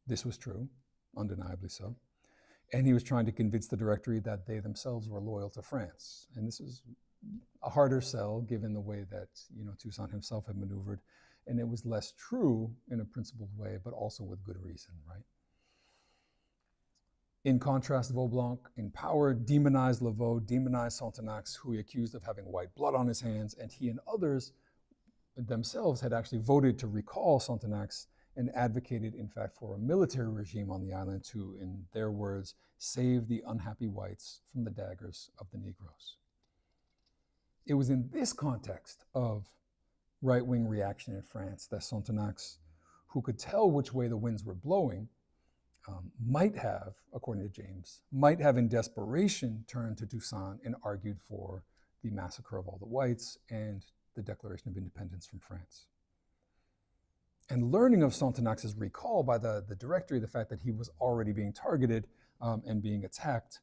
This was true, undeniably so. And he was trying to convince the Directory that they themselves were loyal to France. And this was a harder sell given the way that Toussaint himself had maneuvered. And it was less true in a principled way, but also with good reason, right? In contrast, W.E.B in power demonized Laveau, demonized Sonthonax, who he accused of having white blood on his hands, and he and others themselves had actually voted to recall Sonthonax and advocated, in fact, for a military regime on the island to, in their words, save the unhappy whites from the daggers of the Negroes. It was in this context of right-wing reaction in France that Sonthonax, who could tell which way the winds were blowing, might have, according to James, might have in desperation turned to Toussaint and argued for the massacre of all the whites and the Declaration of Independence from France. And learning of Sonthonax's recall by the Directory, the fact that he was already being targeted and being attacked,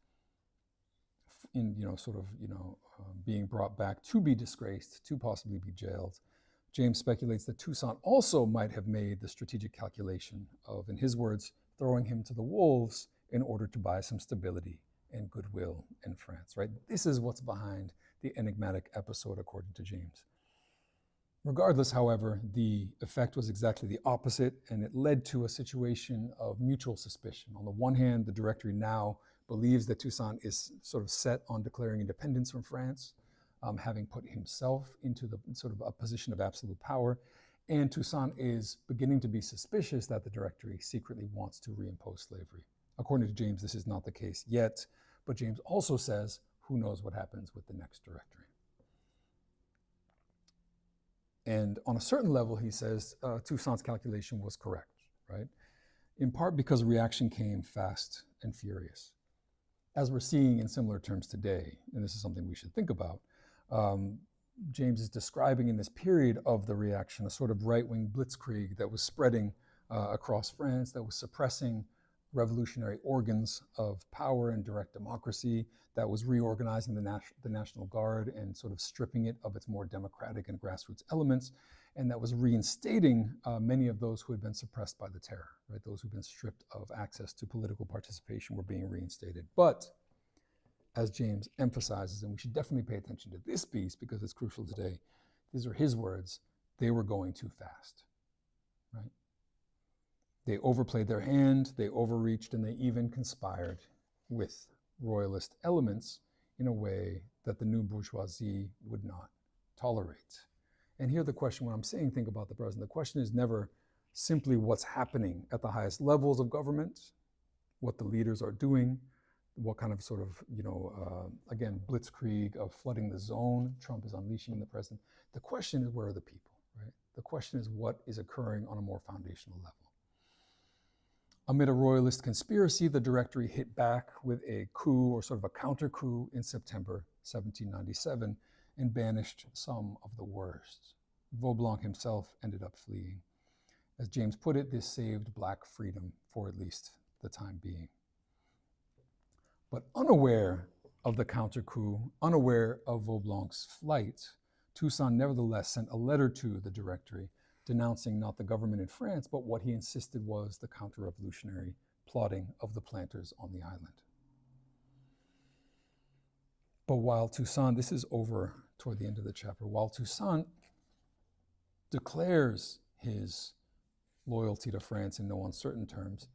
being brought back to be disgraced, to possibly be jailed, James speculates that Toussaint also might have made the strategic calculation of, in his words, throwing him to the wolves in order to buy some stability and goodwill in France, right? This is what's behind the enigmatic episode, according to James. Regardless, however, the effect was exactly the opposite, and it led to a situation of mutual suspicion. On the one hand, the Directory now believes that Toussaint is sort of set on declaring independence from France, having put himself into the sort of a position of absolute power. And Toussaint is beginning to be suspicious that the Directory secretly wants to reimpose slavery. According to James, this is not the case yet, but James also says, who knows what happens with the next Directory. And on a certain level, he says, Toussaint's calculation was correct, right? In part because reaction came fast and furious. As we're seeing in similar terms today, and this is something we should think about, James is describing in this period of the reaction a sort of right-wing blitzkrieg that was spreading across France, that was suppressing revolutionary organs of power and direct democracy, that was reorganizing the National Guard and sort of stripping it of its more democratic and grassroots elements, and that was reinstating many of those who had been suppressed by the terror, right? Those who'd been stripped of access to political participation were being reinstated. But as James emphasizes, and we should definitely pay attention to this piece because it's crucial today, these are his words, they were going too fast, right? They overplayed their hand, they overreached, and they even conspired with royalist elements in a way that the new bourgeoisie would not tolerate. And here the question, when I'm saying think about the present, the question is never simply what's happening at the highest levels of government, what the leaders are doing, what kind of sort of, again, blitzkrieg of flooding the zone Trump is unleashing in the present. The question is, where are the people, right? The question is what is occurring on a more foundational level. Amid a royalist conspiracy, the Directory hit back with a coup or sort of a counter coup in September 1797 and banished some of the worst. Vaublanc himself ended up fleeing. As James put it, this saved black freedom for at least the time being. But unaware of the counter coup, unaware of Vaublanc's flight, Toussaint nevertheless sent a letter to the Directory denouncing not the government in France, but what he insisted was the counter-revolutionary plotting of the planters on the island. But while Toussaint, this is over toward the end of the chapter, while Toussaint declares his loyalty to France in no uncertain terms,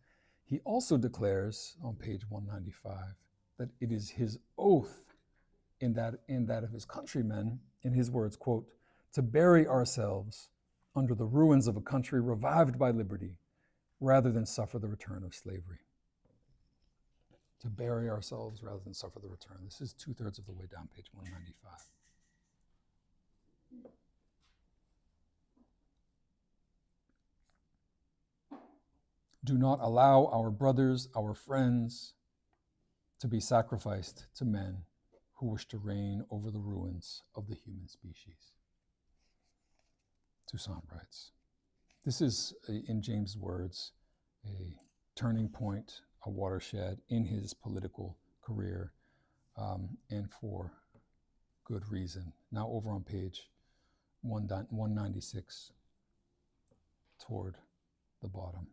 he also declares on page 195 that it is his oath in that of his countrymen, in his words, quote, to bury ourselves under the ruins of a country revived by liberty, rather than suffer the return of slavery. To bury ourselves rather than suffer the return. This is 2/3 of the way down, page 195. Do not allow our brothers, our friends, to be sacrificed to men who wish to reign over the ruins of the human species. Toussaint writes. This is, in James' words, a turning point, a watershed in his political career, and for good reason. Now over on page 196, toward the bottom.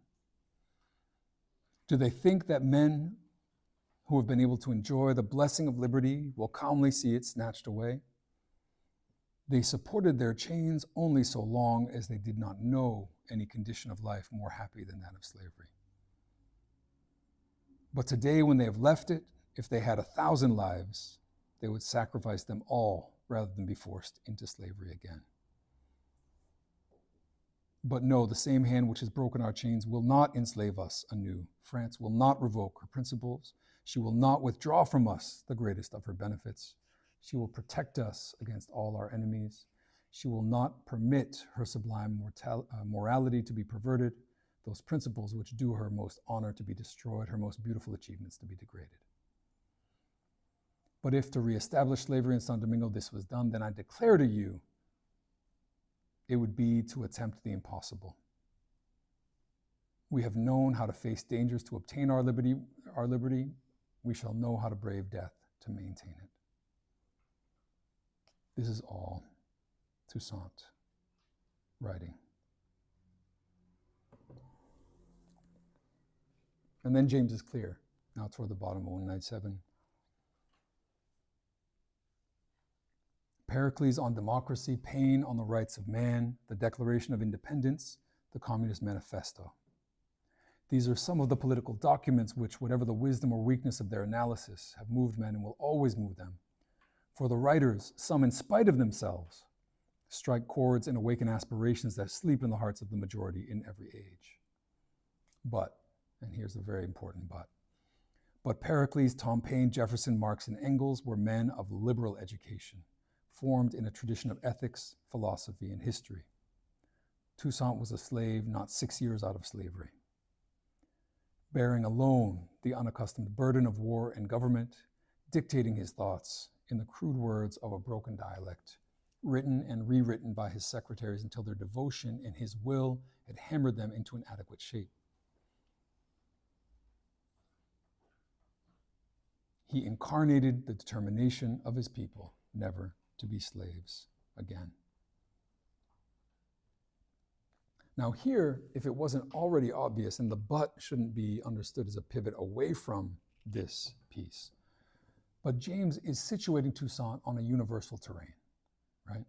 Do they think that men who have been able to enjoy the blessing of liberty will calmly see it snatched away? They supported their chains only so long as they did not know any condition of life more happy than that of slavery. But today, when they have left it, if they had 1,000 lives, they would sacrifice them all rather than be forced into slavery again. But no, the same hand which has broken our chains will not enslave us anew. France will not revoke her principles. She will not withdraw from us the greatest of her benefits. She will protect us against all our enemies. She will not permit her sublime morality to be perverted, those principles which do her most honor to be destroyed, her most beautiful achievements to be degraded. But if to reestablish slavery in San Domingo this was done, then I declare to you, it would be to attempt the impossible. We have known how to face dangers to obtain our liberty. We shall know how to brave death to maintain it. This is all Toussaint writing. And then James is clear, now toward the bottom of 197. Pericles on democracy, Paine on the rights of man, the Declaration of Independence, the Communist Manifesto. These are some of the political documents which, whatever the wisdom or weakness of their analysis, have moved men and will always move them. For the writers, some in spite of themselves, strike chords and awaken aspirations that sleep in the hearts of the majority in every age. But, and here's a very important but Pericles, Tom Paine, Jefferson, Marx, and Engels were men of liberal education, formed in a tradition of ethics, philosophy, and history. Toussaint was a slave not 6 years out of slavery, bearing alone the unaccustomed burden of war and government, dictating his thoughts in the crude words of a broken dialect, written and rewritten by his secretaries until their devotion and his will had hammered them into an adequate shape. He incarnated the determination of his people never to be slaves again. Now here, if it wasn't already obvious, and the but shouldn't be understood as a pivot away from this piece, but James is situating Toussaint on a universal terrain, right?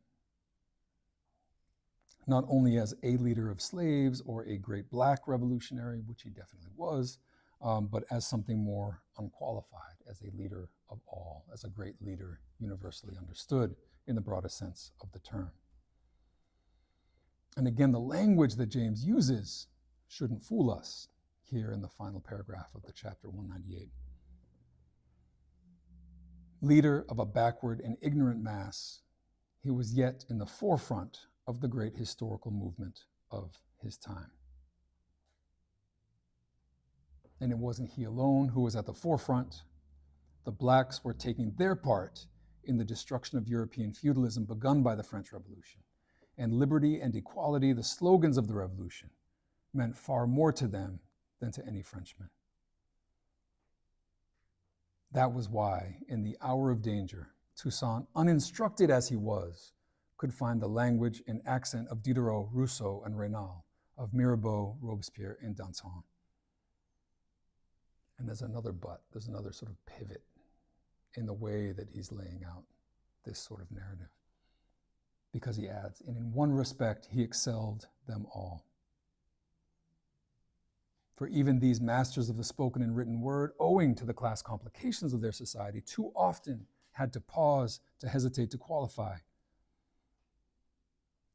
Not only as a leader of slaves or a great black revolutionary, which he definitely was, but as something more unqualified, as a leader of all, as a great leader universally understood in the broadest sense of the term. And again, the language that James uses shouldn't fool us here in the final paragraph of the chapter 198. Leader of a backward and ignorant mass, he was yet in the forefront of the great historical movement of his time. And it wasn't he alone who was at the forefront. The blacks were taking their part in the destruction of European feudalism begun by the French Revolution. And liberty and equality, the slogans of the revolution, meant far more to them than to any Frenchman. That was why, in the hour of danger, Toussaint, uninstructed as he was, could find the language and accent of Diderot, Rousseau, and Raynal, of Mirabeau, Robespierre, and Danton. And there's another but, there's another sort of pivot in the way that he's laying out this sort of narrative. Because he adds, and in one respect, he excelled them all. For even these masters of the spoken and written word, owing to the class complications of their society, too often had to pause, to hesitate, to qualify.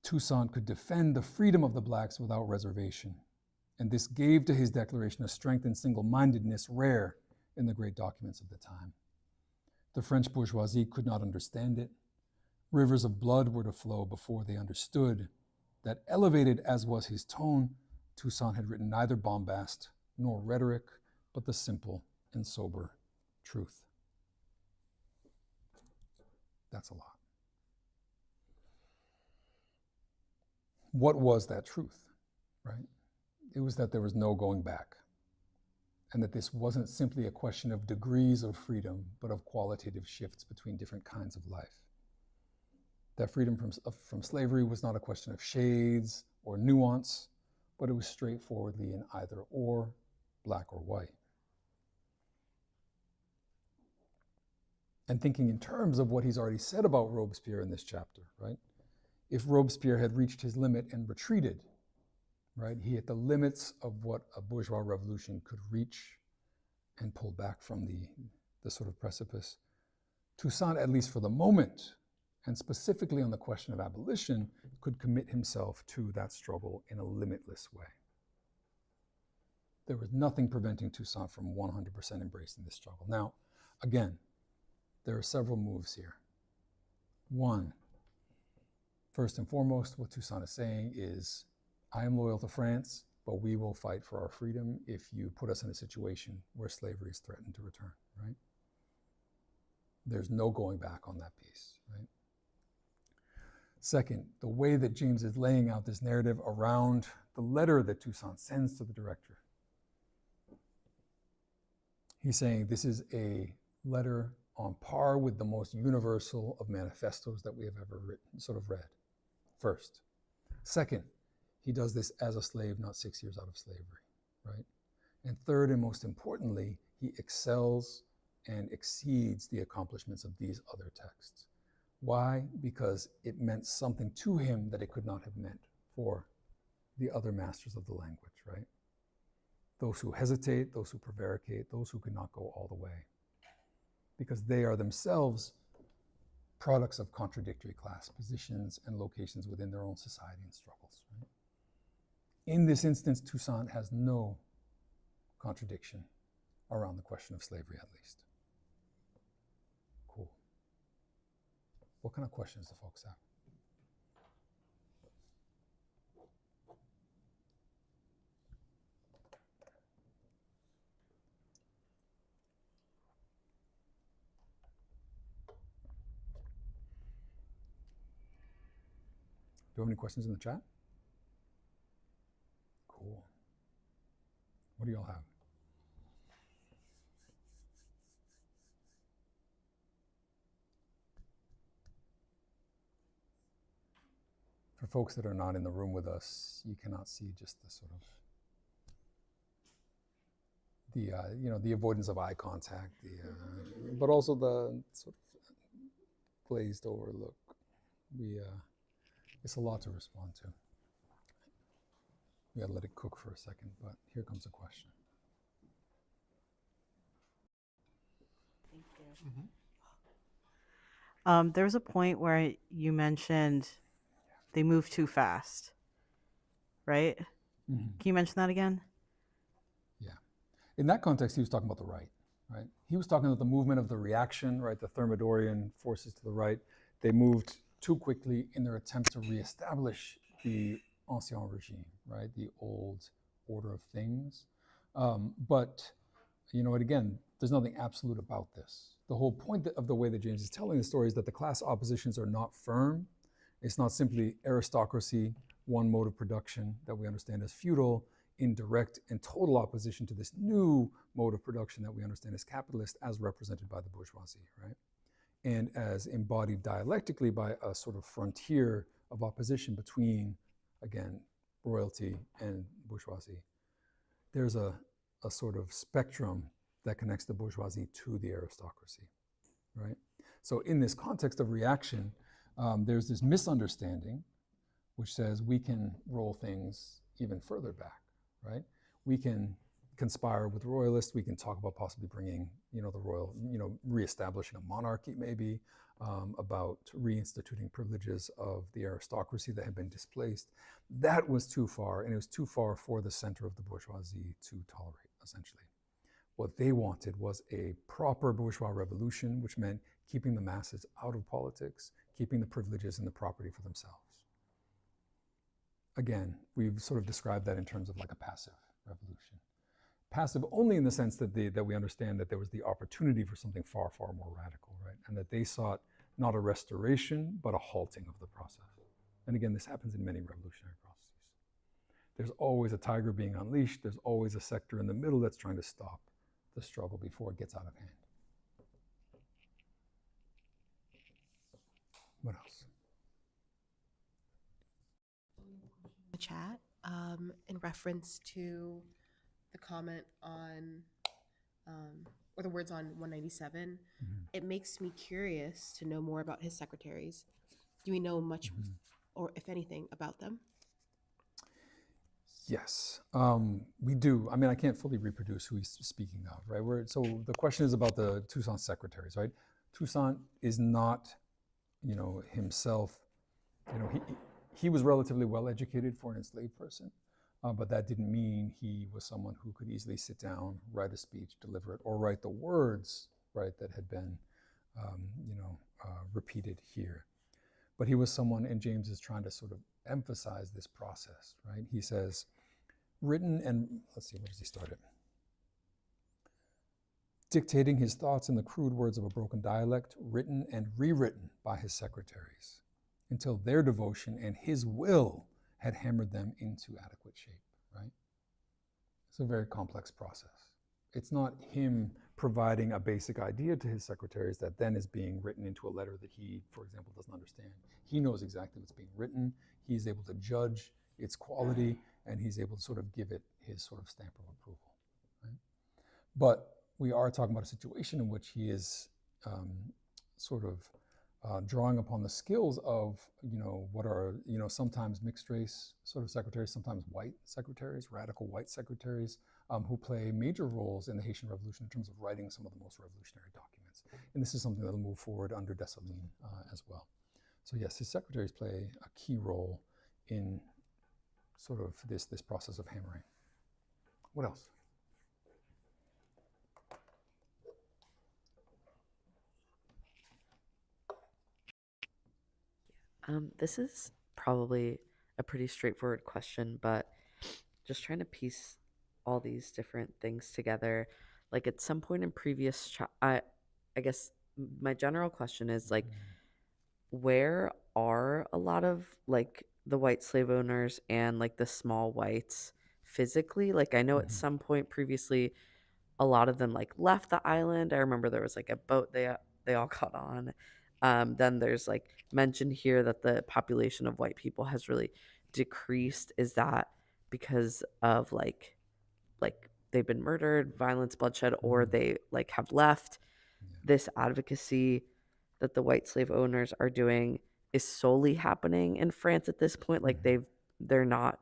Toussaint could defend the freedom of the blacks without reservation. And this gave to his declaration a strength and single-mindedness rare in the great documents of the time. The French bourgeoisie could not understand it. Rivers of blood were to flow before they understood that, elevated as was his tone, Toussaint had written neither bombast nor rhetoric, but the simple and sober truth. That's a lot. What was that truth, right? It was that there was no going back, and that this wasn't simply a question of degrees of freedom, but of qualitative shifts between different kinds of life. That freedom from slavery was not a question of shades or nuance, but it was straightforwardly in either or, black or white. And thinking in terms of what he's already said about Robespierre in this chapter, right? If Robespierre had reached his limit and retreated, right, he hit the limits of what a bourgeois revolution could reach and pull back from the sort of precipice. Toussaint, at least for the moment, and specifically on the question of abolition, could commit himself to that struggle in a limitless way. There was nothing preventing Toussaint from 100% embracing this struggle. Now, again, there are several moves here. One, first and foremost, what Toussaint is saying is, I am loyal to France, but we will fight for our freedom if you put us in a situation where slavery is threatened to return, right? There's no going back on that piece, right? Second, the way that James is laying out this narrative around the letter that Toussaint sends to the director. He's saying this is a letter on par with the most universal of manifestos that we have ever read, first. Second, he does this as a slave, not 6 years out of slavery, right? And third, and most importantly, he excels and exceeds the accomplishments of these other texts. Why? Because it meant something to him that it could not have meant for the other masters of the language, right? Those who hesitate, those who prevaricate, those who could not go all the way. Because they are themselves products of contradictory class positions and locations within their own society and struggles, right? In this instance, Toussaint has no contradiction around the question of slavery, at least. Cool. What kind of questions do folks have? Do you have any questions in the chat? Cool. What do y'all have? For folks that are not in the room with us, you cannot see just the sort of the avoidance of eye contact, but also the sort of glazed over look. It's a lot to respond to. We gotta let it cook for a second, but here comes a question. Thank you. There was a point where you mentioned they move too fast, right? Mm-hmm. Can you mention that again? Yeah. In that context, he was talking about the right? He was talking about the movement of the reaction, right? The Thermidorian forces to the right. They moved too quickly in their attempt to reestablish the ancien regime, right? The old order of things. But you know what, again, there's nothing absolute about this. The whole point of the way that James is telling the story is that the class oppositions are not firm. It's not simply aristocracy, one mode of production that we understand as feudal, in direct and total opposition to this new mode of production that we understand as capitalist, as represented by the bourgeoisie, right? And as embodied dialectically by a sort of frontier of opposition between, again, royalty and bourgeoisie. There's a sort of spectrum that connects the bourgeoisie to the aristocracy, right? So in this context of reaction, there's this misunderstanding which says we can roll things even further back, right? We can conspire with royalists. We can talk about possibly bringing, the royal, reestablishing a monarchy maybe, about reinstituting privileges of the aristocracy that had been displaced. That was too far, and it was too far for the center of the bourgeoisie to tolerate, essentially. What they wanted was a proper bourgeois revolution, which meant keeping the masses out of politics, keeping the privileges and the property for themselves. Again, we've sort of described that in terms of like a passive revolution. Passive only in the sense that we understand that there was the opportunity for something far, far more radical, right? And that they sought not a restoration, but a halting of the process. And again, this happens in many revolutionary processes. There's always a tiger being unleashed. There's always a sector in the middle that's trying to stop the struggle before it gets out of hand. What else? The chat in reference to the comment on or the words on 197. It makes me curious to know more about his secretaries. Do we know much or if anything about them? Yes, we do. I mean, I can't fully reproduce who he's speaking of, right? So the question is about the Toussaint secretaries, right? Toussaint is not, himself, he was relatively well educated for an enslaved person, but that didn't mean he was someone who could easily sit down, write a speech, deliver it, or write the words, right, that had been, repeated here. But he was someone, and James is trying to sort of emphasize this process, right? He says, written and, let's see, where does he start it? Dictating his thoughts in the crude words of a broken dialect, written and rewritten by his secretaries, until their devotion and his will had hammered them into adequate shape, right? It's a very complex process. It's not him providing a basic idea to his secretaries that then is being written into a letter that he, for example, doesn't understand. He knows exactly what's being written. He's able to judge its quality, and he's able to sort of give it his sort of stamp of approval, right? But we are talking about a situation in which he is drawing upon the skills of, what are, sometimes mixed race sort of secretaries, sometimes white secretaries, radical white secretaries, who play major roles in the Haitian Revolution in terms of writing some of the most revolutionary documents. And this is something that will move forward under Dessalines as well. So yes, his secretaries play a key role in sort of this process of hammering. What else? This is probably a pretty straightforward question, but just trying to piece all these different things together. Like at some point in previous, I guess my general question is like, where are a lot of like the white slave owners and like the small whites physically? Like I know at some point previously, a lot of them like left the island. I remember there was like a boat they all got on. Then there's like mentioned here that the population of white people has really decreased. Is that because of like they've been murdered, violence, bloodshed, or they like have left? This advocacy that the white slave owners are doing is solely happening in France at this point. Like they're not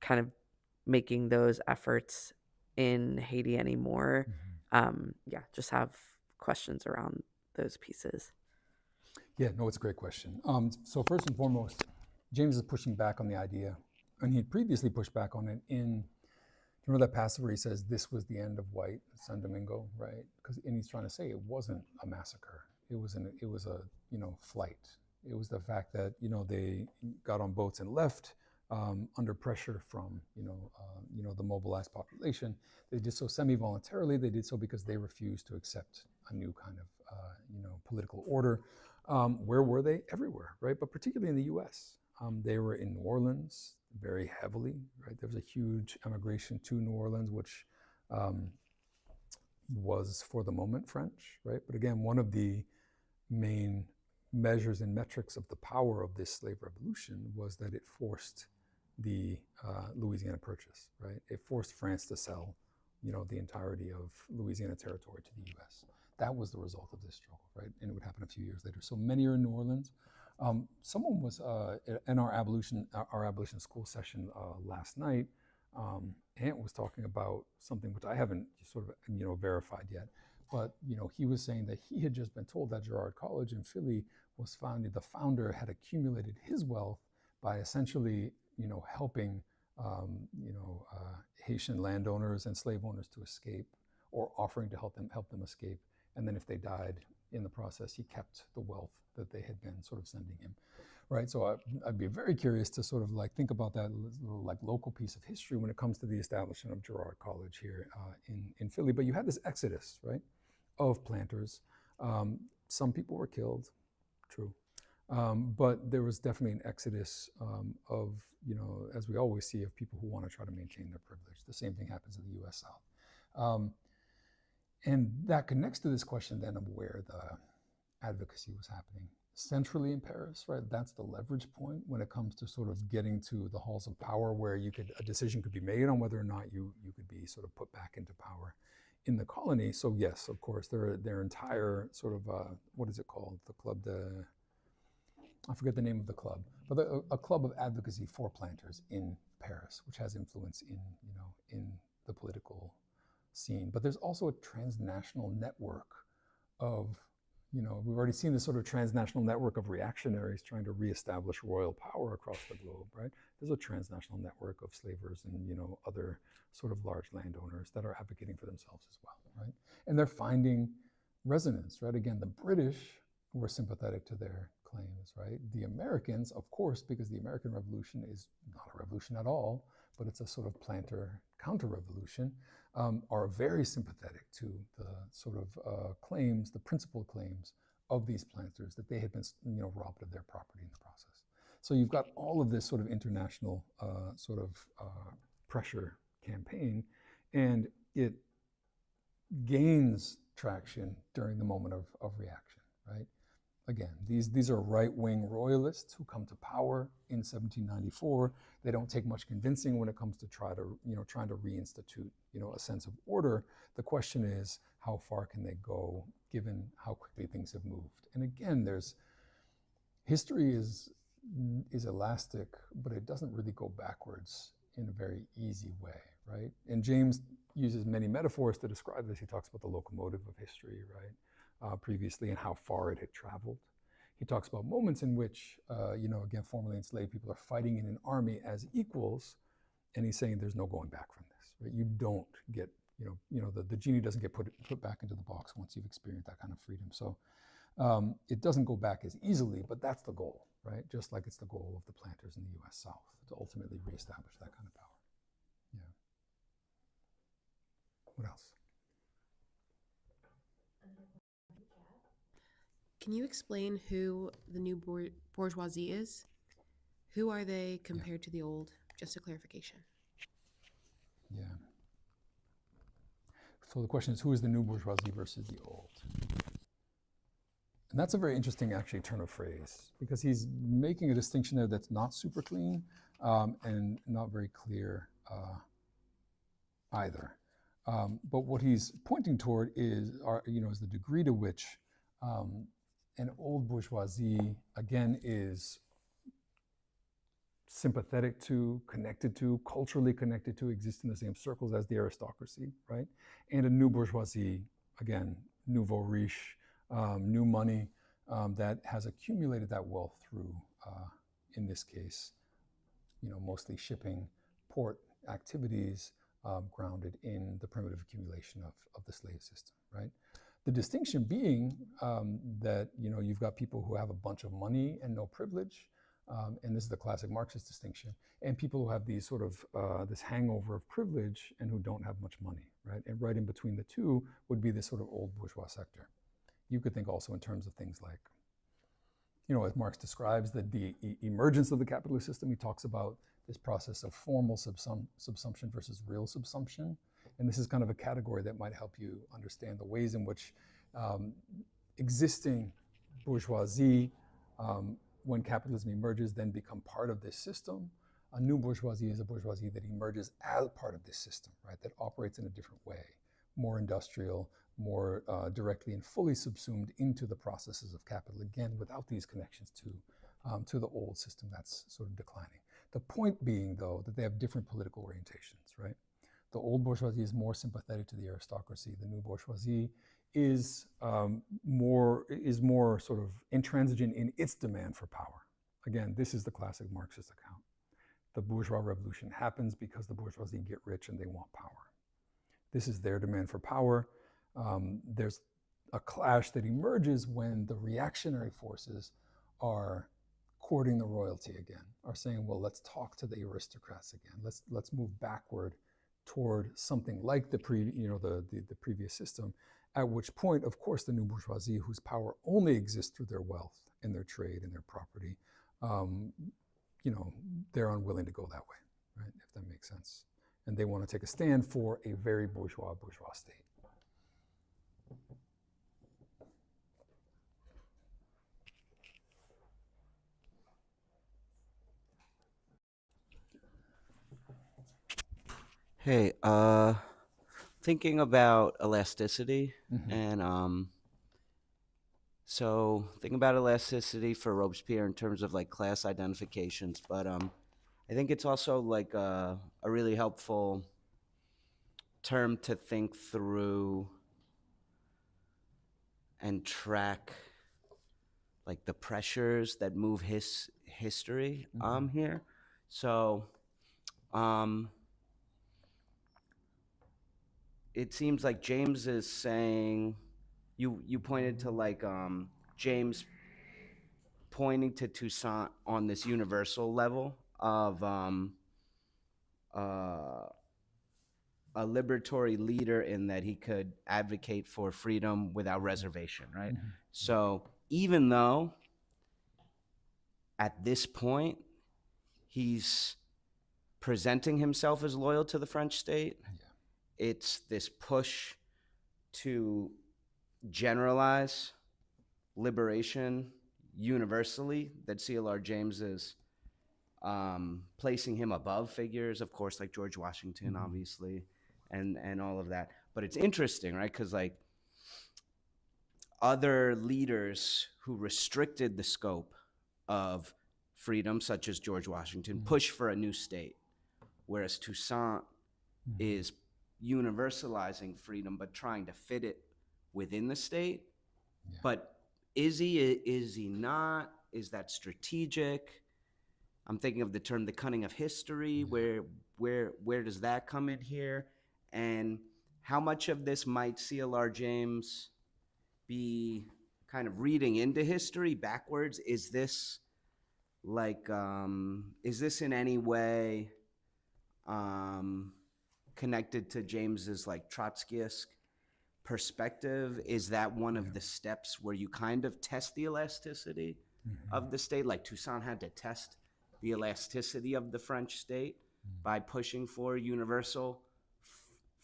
kind of making those efforts in Haiti anymore. Just have questions around those pieces. Yeah, no, it's a great question. So first and foremost, James is pushing back on the idea, and he previously pushed back on it in, remember that passage where he says this was the end of white San Domingo, right? And he's trying to say it wasn't a massacre. It was a flight. It was the fact that they got on boats and left under pressure from the mobilized population. They did so semi-voluntarily. They did so because they refused to accept a new kind of political order. Where were they? Everywhere, right? But particularly in the U.S. They were in New Orleans very heavily, right? There was a huge emigration to New Orleans, which was for the moment French, right? But again, one of the main measures and metrics of the power of this slave revolution was that it forced the Louisiana Purchase, right? It forced France to sell, the entirety of Louisiana territory to the U.S. That was the result of this struggle, right? And it would happen a few years later. So many are in New Orleans. Someone was in our abolition school session last night. Ant was talking about something which I haven't sort of verified yet, but he was saying that he had just been told that Girard College in Philly was founded. The founder had accumulated his wealth by essentially helping Haitian landowners and slave owners to escape, or offering to help them escape. And then if they died, in the process, he kept the wealth that they had been sort of sending him, right? So I'd be very curious to sort of like think about that little like local piece of history when it comes to the establishment of Girard College here in Philly. But you had this exodus, right, of planters. Some people were killed, true. But there was definitely an exodus of, as we always see, of people who want to try to maintain their privilege. The same thing happens in the US South. And that connects to this question then of where the advocacy was happening. Centrally in Paris, right? That's the leverage point when it comes to sort of getting to the halls of power where a decision could be made on whether or not you could be sort of put back into power in the colony. So yes, of course, their entire sort of, what is it called? The club, I forget the name of the club, but a club of advocacy for planters in Paris, which has influence in the political scene. But there's also a transnational network of, we've already seen this sort of transnational network of reactionaries trying to reestablish royal power across the globe, right? There's a transnational network of slavers and, other sort of large landowners that are advocating for themselves as well, right? And they're finding resonance, right? Again, the British were sympathetic to their claims, right? The Americans, of course, because the American Revolution is not a revolution at all, but it's a sort of planter counter-revolution, are very sympathetic to the sort of claims, the principal claims of these planters that they had been, robbed of their property in the process. So you've got all of this sort of international sort of pressure campaign, and it gains traction during the moment of reaction, right? Again, these are right-wing royalists who come to power in 1794. They don't take much convincing when it comes to trying to reinstitute, a sense of order. The question is, how far can they go given how quickly things have moved? And again, history is elastic, but it doesn't really go backwards in a very easy way, right? And James uses many metaphors to describe this. He talks about the locomotive of history, right? Previously and how far it had traveled. He talks about moments in which, again, formerly enslaved people are fighting in an army as equals, and he's saying there's no going back from this, right? You don't get, the genie doesn't get put back into the box once you've experienced that kind of freedom. So it doesn't go back as easily, but that's the goal, right? Just like it's the goal of the planters in the US South, to ultimately reestablish that kind of power. Yeah. What else? Can you explain who the new bourgeoisie is? Who are they compared to the old? Just a clarification. Yeah. So the question is, who is the new bourgeoisie versus the old? And that's a very interesting, actually, turn of phrase, because he's making a distinction there that's not super clean and not very clear either. But what he's pointing toward is the degree to which an old bourgeoisie, again, is sympathetic to, connected to, culturally connected to, exist in the same circles as the aristocracy, right? And a new bourgeoisie, again, nouveau riche, new money that has accumulated that wealth through, in this case, mostly shipping, port activities grounded in the primitive accumulation of the slave system, right? The distinction being that you've got people who have a bunch of money and no privilege, and this is the classic Marxist distinction, and people who have these sort of this hangover of privilege and who don't have much money, right? And right in between the two would be this sort of old bourgeois sector. You could think also in terms of things like, as Marx describes the emergence of the capitalist system, he talks about this process of formal subsumption versus real subsumption. And this is kind of a category that might help you understand the ways in which existing bourgeoisie, when capitalism emerges, then become part of this system. A new bourgeoisie is a bourgeoisie that emerges as part of this system, right? That operates in a different way, more industrial, more directly and fully subsumed into the processes of capital, again, without these connections to the old system that's sort of declining. The point being, though, that they have different political orientations, right? The old bourgeoisie is more sympathetic to the aristocracy. The new bourgeoisie is more sort of intransigent in its demand for power. Again, this is the classic Marxist account. The bourgeois revolution happens because the bourgeoisie get rich and they want power. This is their demand for power. There's a clash that emerges when the reactionary forces are courting the royalty again, are saying, well, let's talk to the aristocrats again. Let's move backward toward something like the previous system. At which point, of course, the new bourgeoisie, whose power only exists through their wealth and their trade and their property, they're unwilling to go that way, right? If that makes sense. And they want to take a stand for a very bourgeois state. Hey, thinking about elasticity and so thinking about elasticity for Robespierre in terms of like class identifications, but I think it's also like a really helpful term to think through and track like the pressures that move history here. So it seems like James is saying, you pointed to like James pointing to Toussaint on this universal level of a liberatory leader in that he could advocate for freedom without reservation, right? So even though at this point he's presenting himself as loyal to the French state, it's this push to generalize liberation universally that CLR James is placing him above figures, of course, like George Washington, obviously, and all of that. But it's interesting, right? Because like other leaders who restricted the scope of freedom, such as George Washington, push for a new state, whereas Toussaint is universalizing freedom but trying to fit it within the state. But is he not? Is that strategic? I'm thinking of the term the cunning of history. Where does that come in here? And how much of this might CLR James be kind of reading into history backwards? Is this like is this in any way connected to James's like Trotskyist perspective? Is that one of the steps where you kind of test the elasticity of the state? Like Toussaint had to test the elasticity of the French state by pushing for universal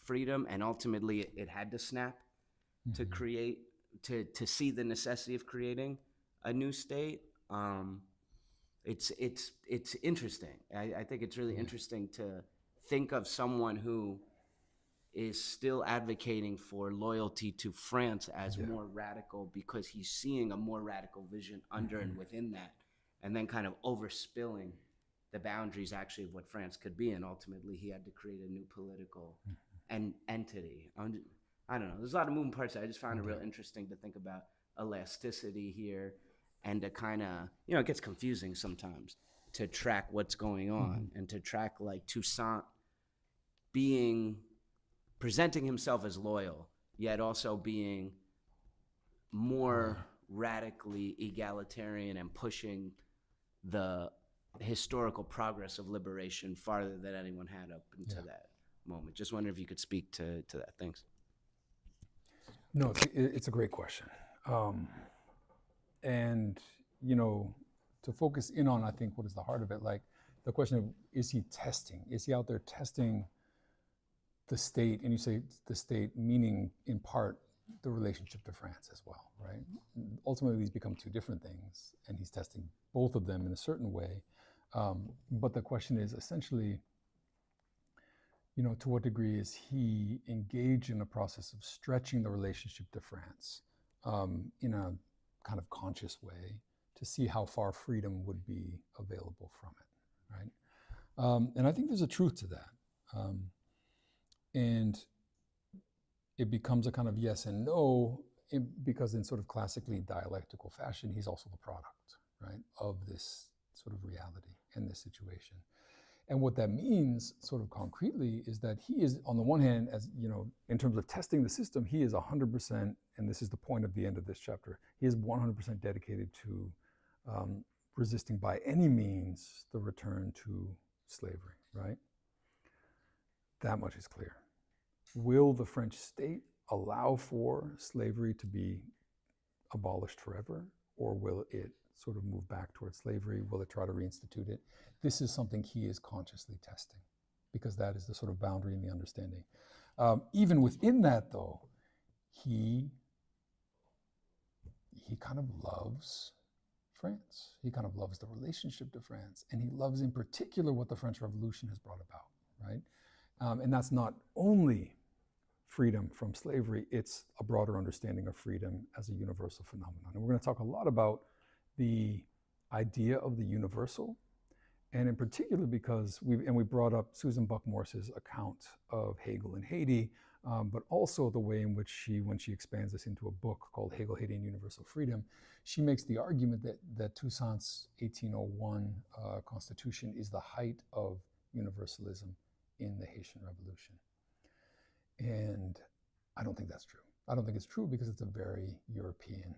freedom, and ultimately it had to snap to create, to see the necessity of creating a new state. It's interesting. I think it's really interesting to think of someone who is still advocating for loyalty to France as more radical because he's seeing a more radical vision under and within that, and then kind of overspilling the boundaries actually of what France could be, and ultimately he had to create a new political entity. I don't know, there's a lot of moving parts. I just found it real interesting to think about elasticity here, and to kind of, it gets confusing sometimes to track what's going on and to track like Toussaint presenting himself as loyal, yet also being more radically egalitarian and pushing the historical progress of liberation farther than anyone had up until that moment. Just wondering if you could speak to that. Thanks. No, it's a great question. And, to focus in on, I think, what is the heart of it, like the question of, is he testing? Is he out there testing the state? And you say the state, meaning in part the relationship to France as well, right? Ultimately, these become two different things, and he's testing both of them in a certain way. But the question is essentially, to what degree is he engaged in a process of stretching the relationship to France in a kind of conscious way to see how far freedom would be available from it, right? And I think there's a truth to that. And it becomes a kind of yes and no, because in sort of classically dialectical fashion, he's also the product, right, of this sort of reality and this situation. And what that means, sort of concretely, is that he is, on the one hand, as you know, in terms of testing the system, he is 100%, and this is the point of the end of this chapter, he is 100% dedicated to resisting by any means the return to slavery, right? That much is clear. Will the French state allow for slavery to be abolished forever, or will it sort of move back towards slavery? Will it try to reinstitute it? This is something he is consciously testing, because that is the sort of boundary in the understanding. Even within that, though, he kind of loves France. He kind of loves the relationship to France, and he loves in particular what the French Revolution has brought about, right? And that's not only freedom from slavery, it's a broader understanding of freedom as a universal phenomenon. And we're going to talk a lot about the idea of the universal, and in particular because we brought up Susan Buck-Morse's account of Hegel in Haiti, but also the way in which when she expands this into a book called Hegel, Haiti, and Universal Freedom, she makes the argument that Toussaint's 1801 constitution is the height of universalism in the Haitian Revolution. And I don't think that's true. I don't think it's true because it's a very European,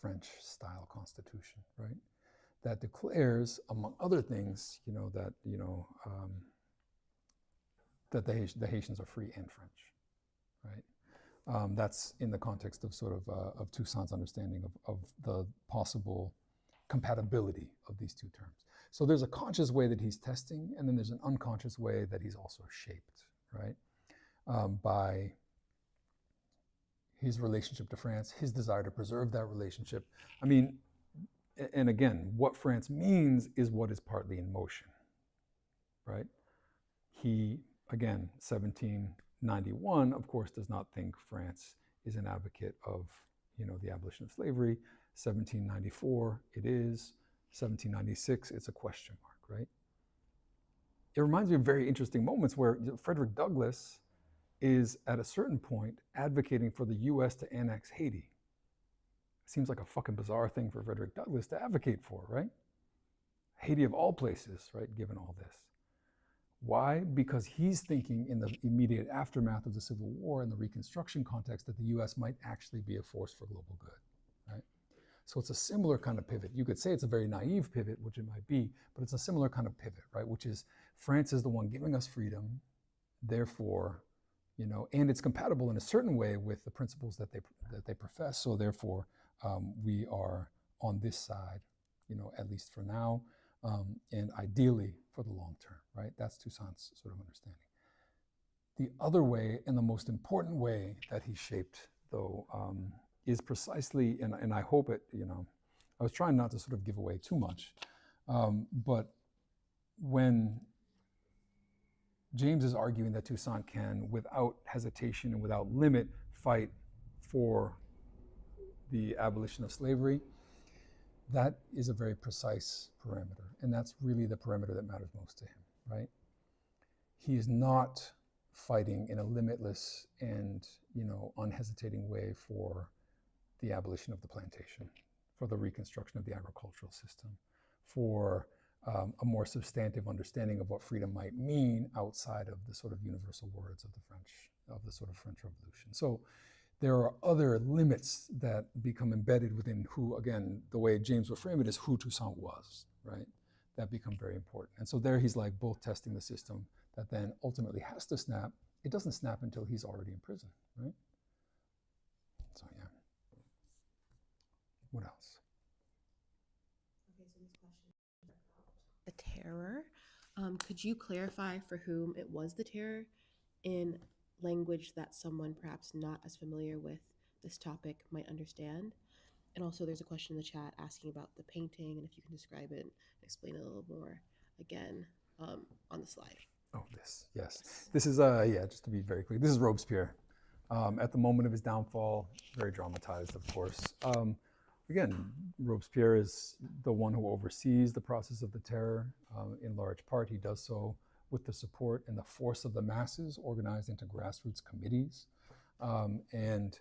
French-style constitution, right? That declares, among other things, that the Haitians are free and French, right? That's in the context of sort of Toussaint's understanding of the possible compatibility of these two terms. So there's a conscious way that he's testing, and then there's an unconscious way that he's also shaped, right? By his relationship to France, his desire to preserve that relationship. I mean, and again, what France means is what is partly in motion, right? He, again, 1791, of course, does not think France is an advocate of, the abolition of slavery. 1794, it is. 1796, it's a question mark, right? It reminds me of very interesting moments where Frederick Douglass is at a certain point advocating for the US to annex Haiti. Seems like a fucking bizarre thing for Frederick Douglass to advocate for, right? Haiti of all places, right, given all this. Why? Because he's thinking in the immediate aftermath of the Civil War and the Reconstruction context that the US might actually be a force for global good, right? So it's a similar kind of pivot. You could say it's a very naive pivot, which it might be, but it's a similar kind of pivot, right? Which is France is the one giving us freedom, therefore, and it's compatible in a certain way with the principles that they profess. So therefore, we are on this side, at least for now, and ideally for the long term, right? That's Toussaint's sort of understanding. The other way, and the most important way that he shaped, though, is precisely, and I hope it, I was trying not to sort of give away too much, but when James is arguing that Toussaint can, without hesitation and without limit, fight for the abolition of slavery, that is a very precise parameter. And that's really the parameter that matters most to him, right? He is not fighting in a limitless and, unhesitating way for the abolition of the plantation, for the reconstruction of the agricultural system, for a more substantive understanding of what freedom might mean outside of the sort of universal words of the sort of French Revolution. So there are other limits that become embedded within who, again, the way James would frame it is who Toussaint was, right? That become very important. And so there he's like both testing the system that then ultimately has to snap. It doesn't snap until he's already in prison, right? So yeah. What else? The terror. Could you clarify for whom it was the terror in language that someone perhaps not as familiar with this topic might understand? And also there's a question in the chat asking about the painting, and if you can describe it and explain it a little more again on the slide. Oh, this, yes. This is, just to be very clear, this is Robespierre. At the moment of his downfall, very dramatized, of course. Again, Robespierre is the one who oversees the process of the terror. In large part, he does so with the support and the force of the masses organized into grassroots committees. And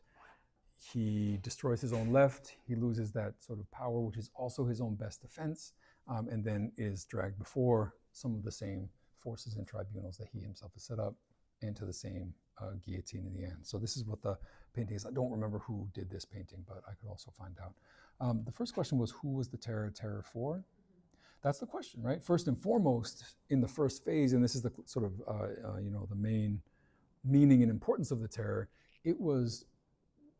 he destroys his own left. He loses that sort of power, which is also his own best defense, and then is dragged before some of the same forces and tribunals that he himself has set up, and to the same guillotine in the end. So this is what the painting is. I don't remember who did this painting, but I could also find out. The first question was, who was the terror for? That's the question, right? First and foremost, in the first phase, and this is the sort of the main meaning and importance of the terror, it was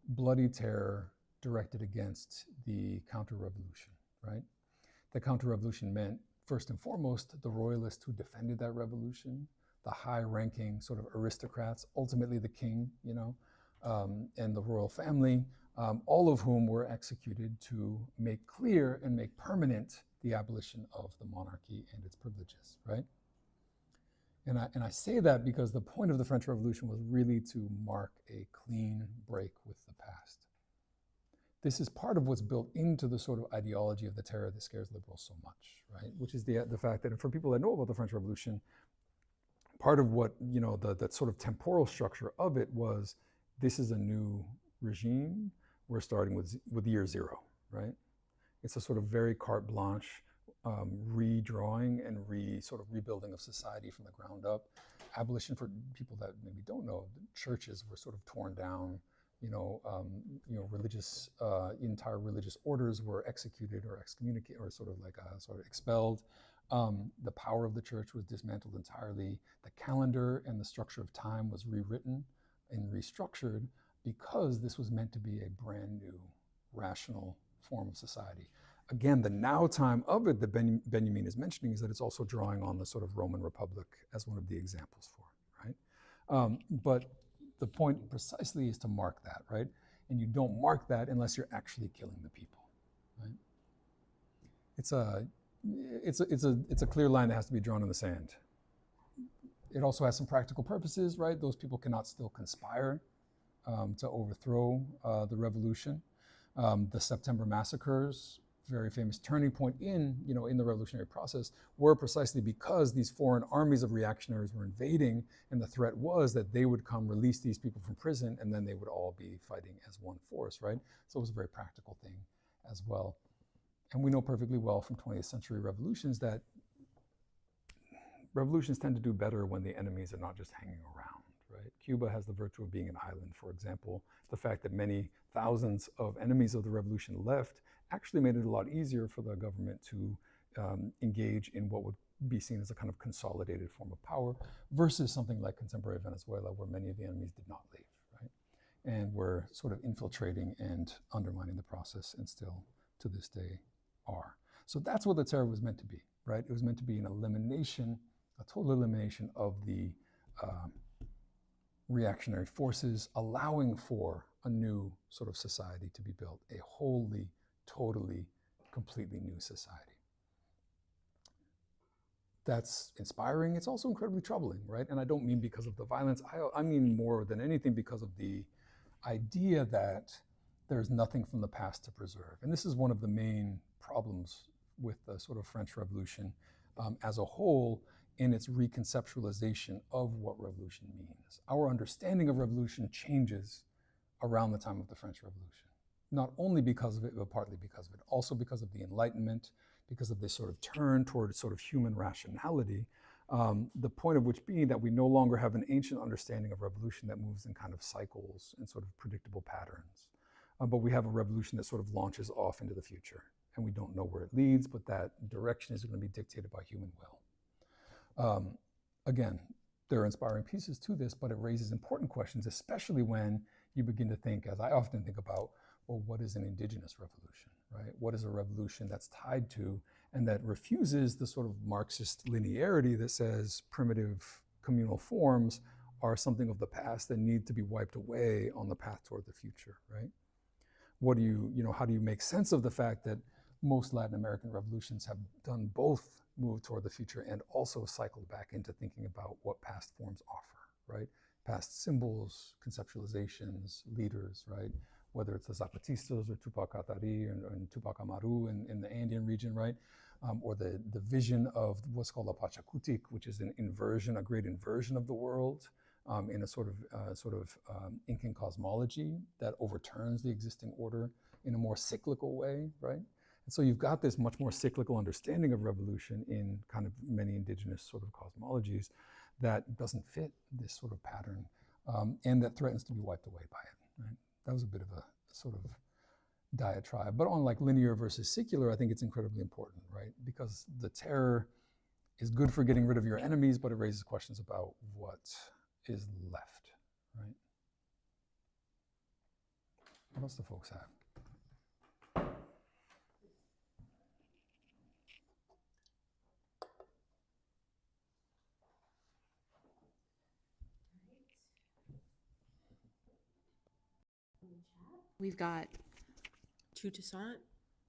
bloody terror directed against the counter-revolution, right? The counter-revolution meant, first and foremost, the royalists who defended that revolution, the high-ranking sort of aristocrats, ultimately the king, and the royal family, all of whom were executed to make clear and make permanent the abolition of the monarchy and its privileges, right? And I say that because the point of the French Revolution was really to mark a clean break with the past. This is part of what's built into the sort of ideology of the terror that scares liberals so much, right? Which is the fact that, for people that know about the French Revolution, part of what, the sort of temporal structure of it was, this is a new regime. We're starting with year zero, right? It's a sort of very carte blanche redrawing and sort of rebuilding of society from the ground up. Abolition, for people that maybe don't know, churches were sort of torn down. Religious entire religious orders were executed or excommunicated, or sort of expelled. The power of the church was dismantled entirely. The calendar and the structure of time was rewritten and restructured, because this was meant to be a brand new, rational form of society. Again, the now time of it that Benjamin is mentioning is that it's also drawing on the sort of Roman Republic as one of the examples for it, right? But the point precisely is to mark that, right? And you don't mark that unless you're actually killing the people, right? It's a clear line that has to be drawn in the sand. It also has some practical purposes, right? Those people cannot still conspire to overthrow the revolution. The September massacres, very famous turning point in the revolutionary process, were precisely because these foreign armies of reactionaries were invading, and the threat was that they would come release these people from prison, and then they would all be fighting as one force, right? So it was a very practical thing as well. And we know perfectly well from 20th century revolutions that revolutions tend to do better when the enemies are not just hanging around, right? Cuba has the virtue of being an island, for example. The fact that many thousands of enemies of the revolution left actually made it a lot easier for the government to engage in what would be seen as a kind of consolidated form of power, versus something like contemporary Venezuela, where many of the enemies did not leave, right? And were sort of infiltrating and undermining the process, and still to this day are. So that's what the terror was meant to be, right? It was meant to be an elimination, a total elimination of the reactionary forces, allowing for a new sort of society to be built, a wholly, totally, completely new society. That's inspiring. It's also incredibly troubling, right? And I don't mean because of the violence. I mean more than anything because of the idea that there's nothing from the past to preserve. And this is one of the main problems with the sort of French Revolution as a whole, in its reconceptualization of what revolution means. Our understanding of revolution changes around the time of the French Revolution, not only because of it, but partly because of it, also because of the Enlightenment, because of this sort of turn toward sort of human rationality, the point of which being that we no longer have an ancient understanding of revolution that moves in kind of cycles and sort of predictable patterns. But we have a revolution that sort of launches off into the future, and we don't know where it leads, but that direction is going to be dictated by human will. Again, there are inspiring pieces to this, but it raises important questions, especially when you begin to think, as I often think about, well, what is an indigenous revolution, right? What is a revolution that's tied to and that refuses the sort of Marxist linearity that says primitive communal forms are something of the past that need to be wiped away on the path toward the future, right? What do how do you make sense of the fact that most Latin American revolutions have done both move toward the future and also cycled back into thinking about what past forms offer, right? Past symbols, conceptualizations, leaders, right? Whether it's the Zapatistas or Tupac Katari and Tupac Amaru in the Andean region, right? Or the vision of what's called a Pachakutik, which is an inversion, a great inversion of the world, in a sort of Incan cosmology that overturns the existing order in a more cyclical way, right? And so you've got this much more cyclical understanding of revolution in kind of many indigenous sort of cosmologies that doesn't fit this sort of pattern, and that threatens to be wiped away by it, right? That was a bit of a sort of diatribe. But on like linear versus secular, I think it's incredibly important, right? Because the terror is good for getting rid of your enemies, but it raises questions about what is left, right? What else do folks have? We've got to Toussaint.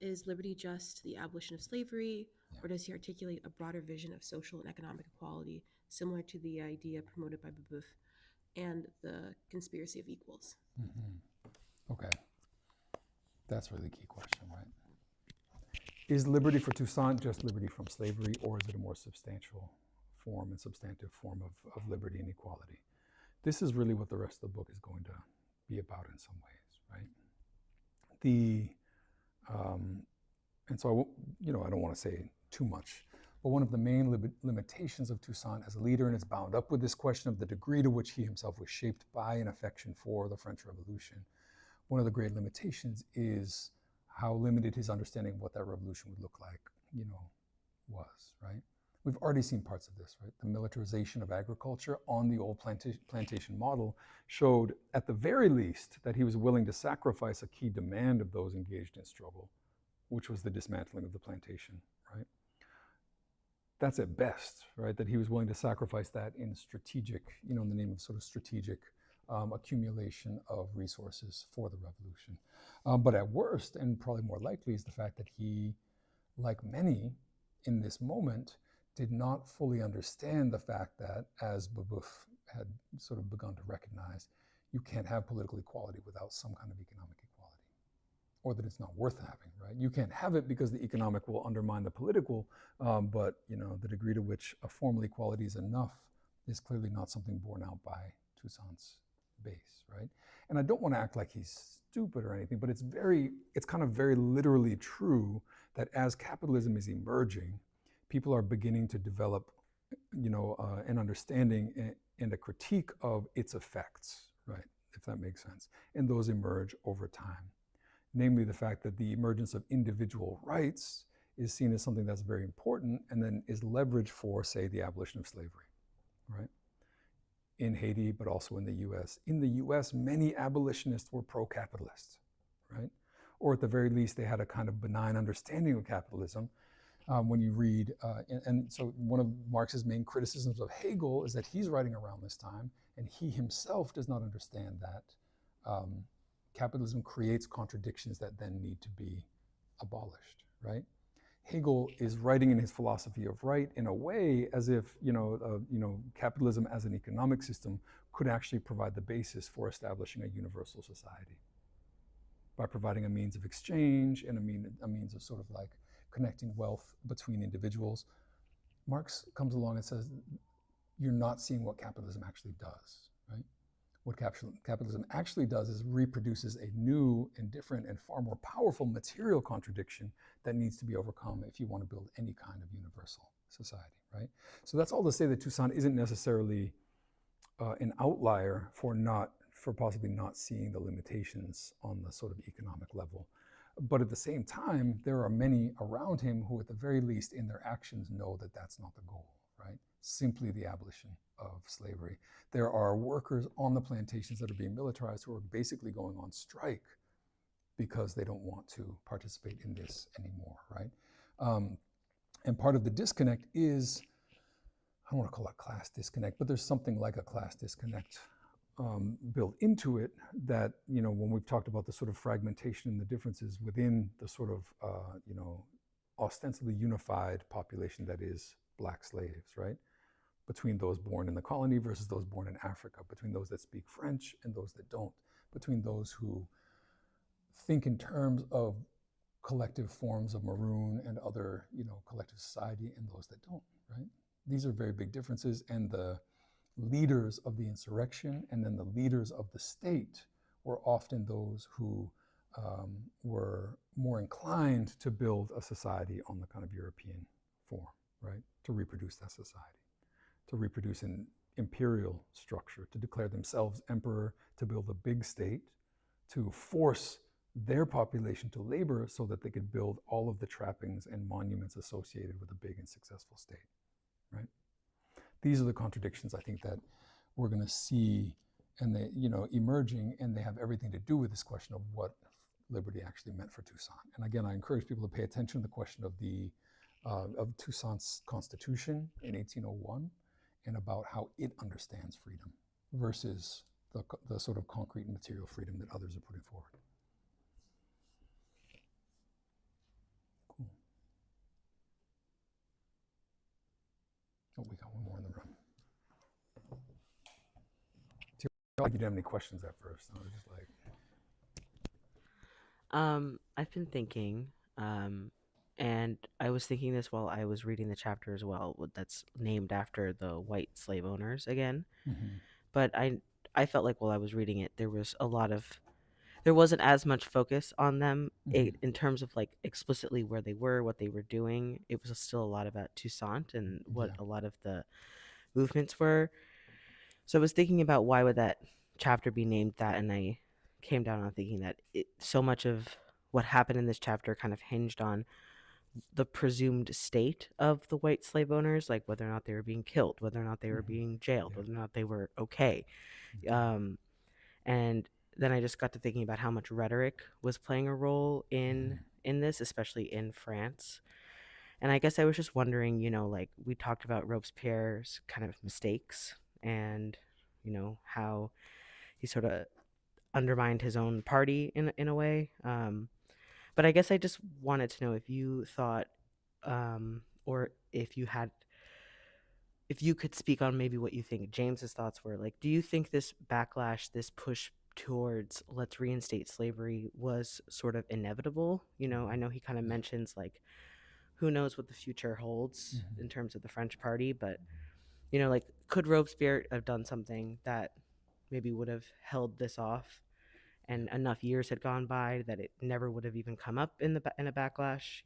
Is liberty just the abolition of slavery, or does he articulate a broader vision of social and economic equality, similar to the idea promoted by W.E.B and the conspiracy of equals? Okay. That's really the key question, right? Is liberty for Toussaint just liberty from slavery, or is it a more substantial form and substantive form of liberty and equality? This is really what the rest of the book is going to be about in some ways, right? And so I don't want to say too much, but one of the main limitations of Toussaint as a leader, and it's bound up with this question of the degree to which he himself was shaped by an affection for the French Revolution. One of the great limitations is how limited his understanding of what that revolution would look like, was, right? We've already seen parts of this, right? The militarization of agriculture on the old plantation model showed, at the very least, that he was willing to sacrifice a key demand of those engaged in struggle, which was the dismantling of the plantation, right? That's at best, right? That he was willing to sacrifice that in strategic, in the name of sort of strategic accumulation of resources for the revolution. But at worst, and probably more likely, is the fact that he, like many in this moment, did not fully understand the fact that, as Babeuf had sort of begun to recognize, you can't have political equality without some kind of economic equality, or that it's not worth having, right? You can't have it because the economic will undermine the political, but the degree to which a formal equality is enough is clearly not something borne out by Toussaint's base, right? And I don't want to act like he's stupid or anything, but it's kind of very literally true that as capitalism is emerging, people are beginning to develop, an understanding and a critique of its effects, right? If that makes sense. And those emerge over time. Namely, the fact that the emergence of individual rights is seen as something that's very important and then is leveraged for, say, the abolition of slavery, right? In Haiti, but also in the US. In the US, many abolitionists were pro-capitalist, right? Or at the very least, they had a kind of benign understanding of capitalism. When you read, and so one of Marx's main criticisms of Hegel is that he's writing around this time, and he himself does not understand that capitalism creates contradictions that then need to be abolished, right? Hegel is writing in his philosophy of right in a way as if capitalism as an economic system could actually provide the basis for establishing a universal society by providing a means of exchange and a means of sort of like connecting wealth between individuals. Marx comes along and says, you're not seeing what capitalism actually does, right? What capitalism actually does is reproduces a new and different and far more powerful material contradiction that needs to be overcome if you want to build any kind of universal society, right? So that's all to say that Toussaint isn't necessarily an outlier for possibly not seeing the limitations on the sort of economic level. But at the same time, there are many around him who, at the very least, in their actions know that that's not the goal, right? Simply the abolition of slavery. There are workers on the plantations that are being militarized who are basically going on strike because they don't want to participate in this anymore, right? And part of the disconnect is, I don't want to call it class disconnect, but there's something like a class disconnect built into it that, when we've talked about the sort of fragmentation and the differences within the sort of, ostensibly unified population that is Black slaves, right? Between those born in the colony versus those born in Africa, between those that speak French and those that don't, between those who think in terms of collective forms of maroon and other, collective society and those that don't, right? These are very big differences, and the leaders of the insurrection and then the leaders of the state were often those who were more inclined to build a society on the kind of European form, right? To reproduce that society, to reproduce an imperial structure, to declare themselves emperor, to build a big state, to force their population to labor so that they could build all of the trappings and monuments associated with a big and successful state, right? These are the contradictions I think that we're going to see and they, emerging, and they have everything to do with this question of what liberty actually meant for Toussaint. And again, I encourage people to pay attention to the question of Toussaint's constitution in 1801 and about how it understands freedom versus the sort of concrete and material freedom that others are putting forward. Cool. Oh, we got one more in the room. I like you didn't have any questions at first. I was just like, I've been thinking, and I was thinking this while I was reading the chapter as well, that's named after the white slave owners again. But I felt like while I was reading it, there wasn't as much focus on them in terms of like explicitly where they were, what they were doing. It was still a lot about Toussaint and what a lot of the movements were. So I was thinking about why would that chapter be named that, and I came down on thinking that so much of what happened in this chapter kind of hinged on the presumed state of the white slave owners, like whether or not they were being killed, whether or not they were being jailed, whether or not they were okay. And then I just got to thinking about how much rhetoric was playing a role in this, especially in France. And I guess I was just wondering, like we talked about Robespierre's kind of mistakes and, how he sort of undermined his own party in a way. But I guess I just wanted to know if you thought, or if you could speak on maybe what you think James's thoughts were. Like, do you think this backlash, this push towards let's reinstate slavery was sort of inevitable? I know he kind of mentions like, who knows what the future holds in terms of the French party, but like, could Robespierre have done something that maybe would have held this off, and enough years had gone by that it never would have even come up in a backlash?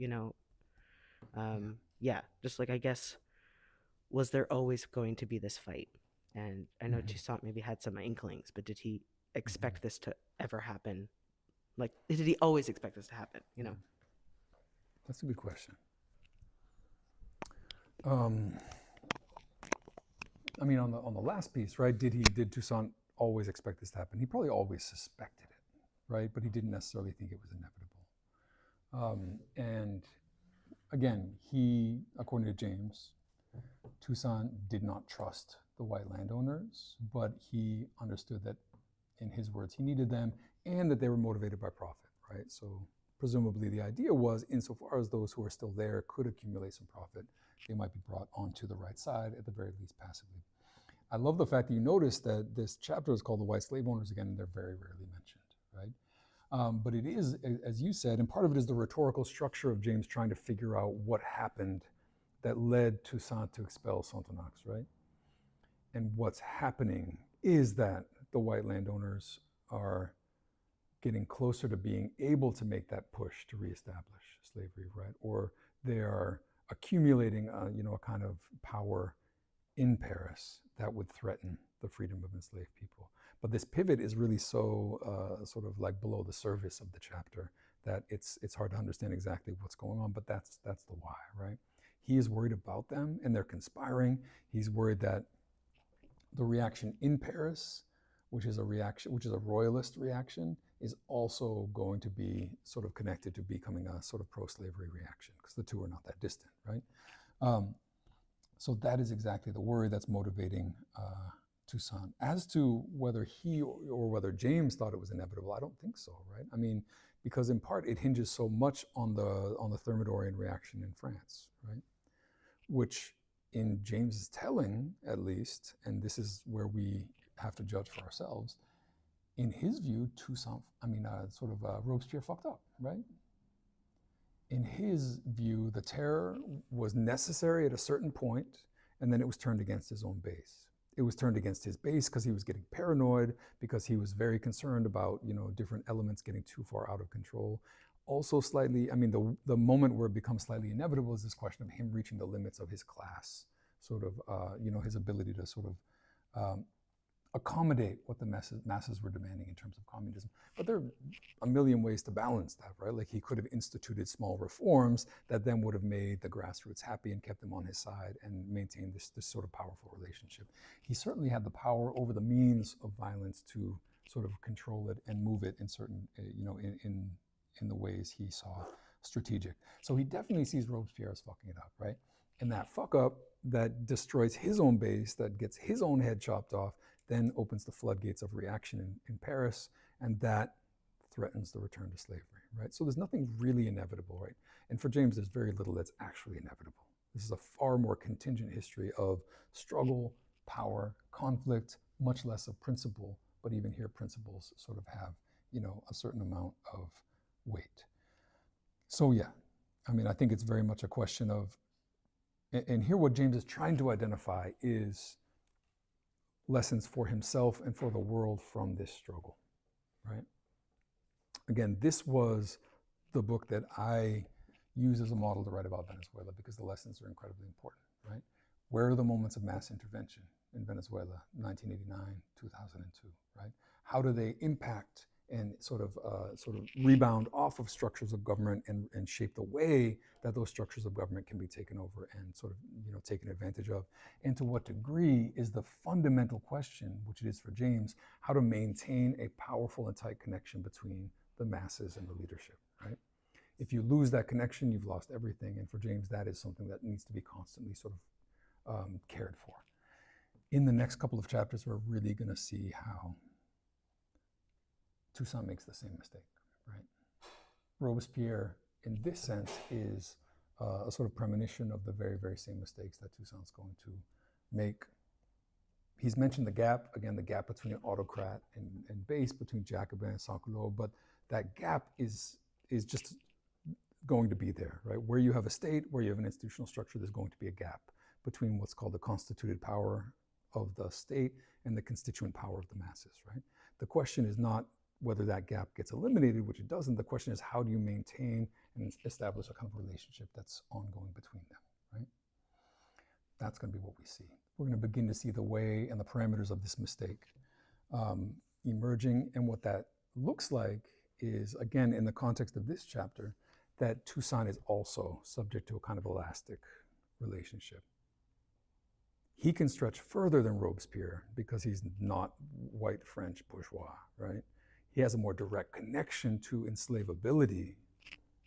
Just like, I guess, was there always going to be this fight? And I know Toussaint maybe had some inklings, but did he expect this to ever happen? Like, did he always expect this to happen? That's a good question. I mean, on the last piece, right? Did Toussaint always expect this to happen? He probably always suspected it, right? But he didn't necessarily think it was inevitable. And again, according to James, Toussaint did not trust the white landowners, but he understood that, in his words, he needed them and that they were motivated by profit, right? So presumably the idea was, insofar as those who are still there could accumulate some profit, they might be brought onto the right side, at the very least passively. I love the fact that you notice that this chapter is called The White Slave Owners again, and they're very rarely mentioned, right? But it is, as you said, and part of it is the rhetorical structure of James trying to figure out what happened that led Toussaint to expel Sonthonax, right? And what's happening is that the white landowners are getting closer to being able to make that push to reestablish slavery, right? Or they are accumulating, a kind of power in Paris that would threaten the freedom of enslaved people. But this pivot is really so sort of like below the surface of the chapter that it's hard to understand exactly what's going on. But that's the why, right? He is worried about them, and they're conspiring. He's worried that the reaction in Paris, which is a royalist reaction, is also going to be sort of connected to becoming a sort of pro-slavery reaction, because the two are not that distant, right? So that is exactly the worry that's motivating Toussaint. As to whether he or whether James thought it was inevitable, I don't think so, right? I mean, because in part it hinges so much on the Thermidorian reaction in France, right? Which, in James's telling, at least, and this is where we have to judge for ourselves, in his view, Robespierre fucked up, right? In his view, the terror was necessary at a certain point, and then it was turned against his own base. it was turned against his base because he was getting paranoid, because he was very concerned about, different elements getting too far out of control. Also slightly, the moment where it becomes slightly inevitable is this question of him reaching the limits of his class, sort of, his ability to sort of accommodate what the masses were demanding in terms of communism. But there are a million ways to balance that, right? Like he could have instituted small reforms that then would have made the grassroots happy and kept them on his side and maintained this sort of powerful relationship. He certainly had the power over the means of violence to sort of control it and move it in certain, in the ways he saw strategic. So he definitely sees Robespierre as fucking it up, right? And that fuck up that destroys his own base, that gets his own head chopped off, then opens the floodgates of reaction in Paris, and that threatens the return to slavery, right? So there's nothing really inevitable, right? And for James, there's very little that's actually inevitable. This is a far more contingent history of struggle, power, conflict, much less of principle, but even here principles sort of have, a certain amount of weight. So yeah, I think it's very much a question of, and here what James is trying to identify is lessons for himself and for the world from this struggle, right? Again, this was the book that I use as a model to write about Venezuela because the lessons are incredibly important, right? Where are the moments of mass intervention in Venezuela, 1989, 2002, right? How do they impact and sort of rebound off of structures of government and shape the way that those structures of government can be taken over and sort of taken advantage of? And to what degree is the fundamental question, which it is for James, how to maintain a powerful and tight connection between the masses and the leadership, right? If you lose that connection, you've lost everything. And for James, that is something that needs to be constantly sort of cared for. In the next couple of chapters, we're really going to see how Toussaint makes the same mistake, right? Robespierre, in this sense, is a sort of premonition of the very, very same mistakes that Toussaint's going to make. He's mentioned the gap, again, the gap between autocrat and base, between Jacobin and Sans-Culotte, but that gap is just going to be there, right? Where you have a state, where you have an institutional structure, there's going to be a gap between what's called the constituted power of the state and the constituent power of the masses, right? The question is not whether that gap gets eliminated, which it doesn't. The question is, how do you maintain and establish a kind of relationship that's ongoing between them, right? That's going to be what we see. We're going to begin to see the way and the parameters of this mistake emerging. And what that looks like is, again, in the context of this chapter, that Toussaint is also subject to a kind of elastic relationship. He can stretch further than Robespierre because he's not white French bourgeois, right? He has a more direct connection to enslavability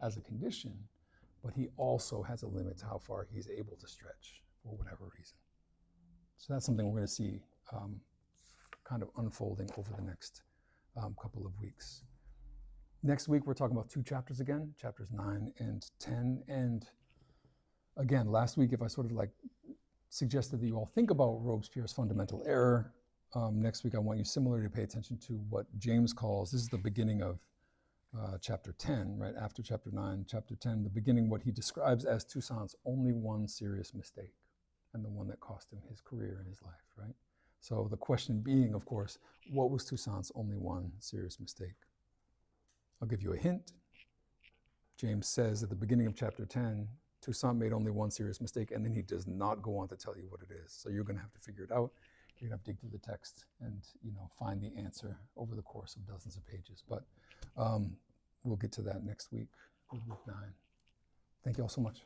as a condition, but he also has a limit to how far he's able to stretch for whatever reason. So that's something we're going to see kind of unfolding over the next couple of weeks. Next week, we're talking about 2 chapters again, chapters 9 and 10. And again, last week, if I sort of like suggested that you all think about Robespierre's fundamental error, next week I want you similarly to pay attention to what James calls, this is the beginning of chapter 10, right after chapter 9, chapter 10, the beginning, what he describes as Toussaint's only one serious mistake, and the one that cost him his career and his life, right? So the question being, of course, what was Toussaint's only one serious mistake? I'll give you a hint. James says at the beginning of chapter 10, Toussaint made only one serious mistake, and then he does not go on to tell you what it is. So you're going to have to figure it out. You're going to have to dig through the text and find the answer over the course of dozens of pages. But we'll get to that next week with week 9. Thank you all so much.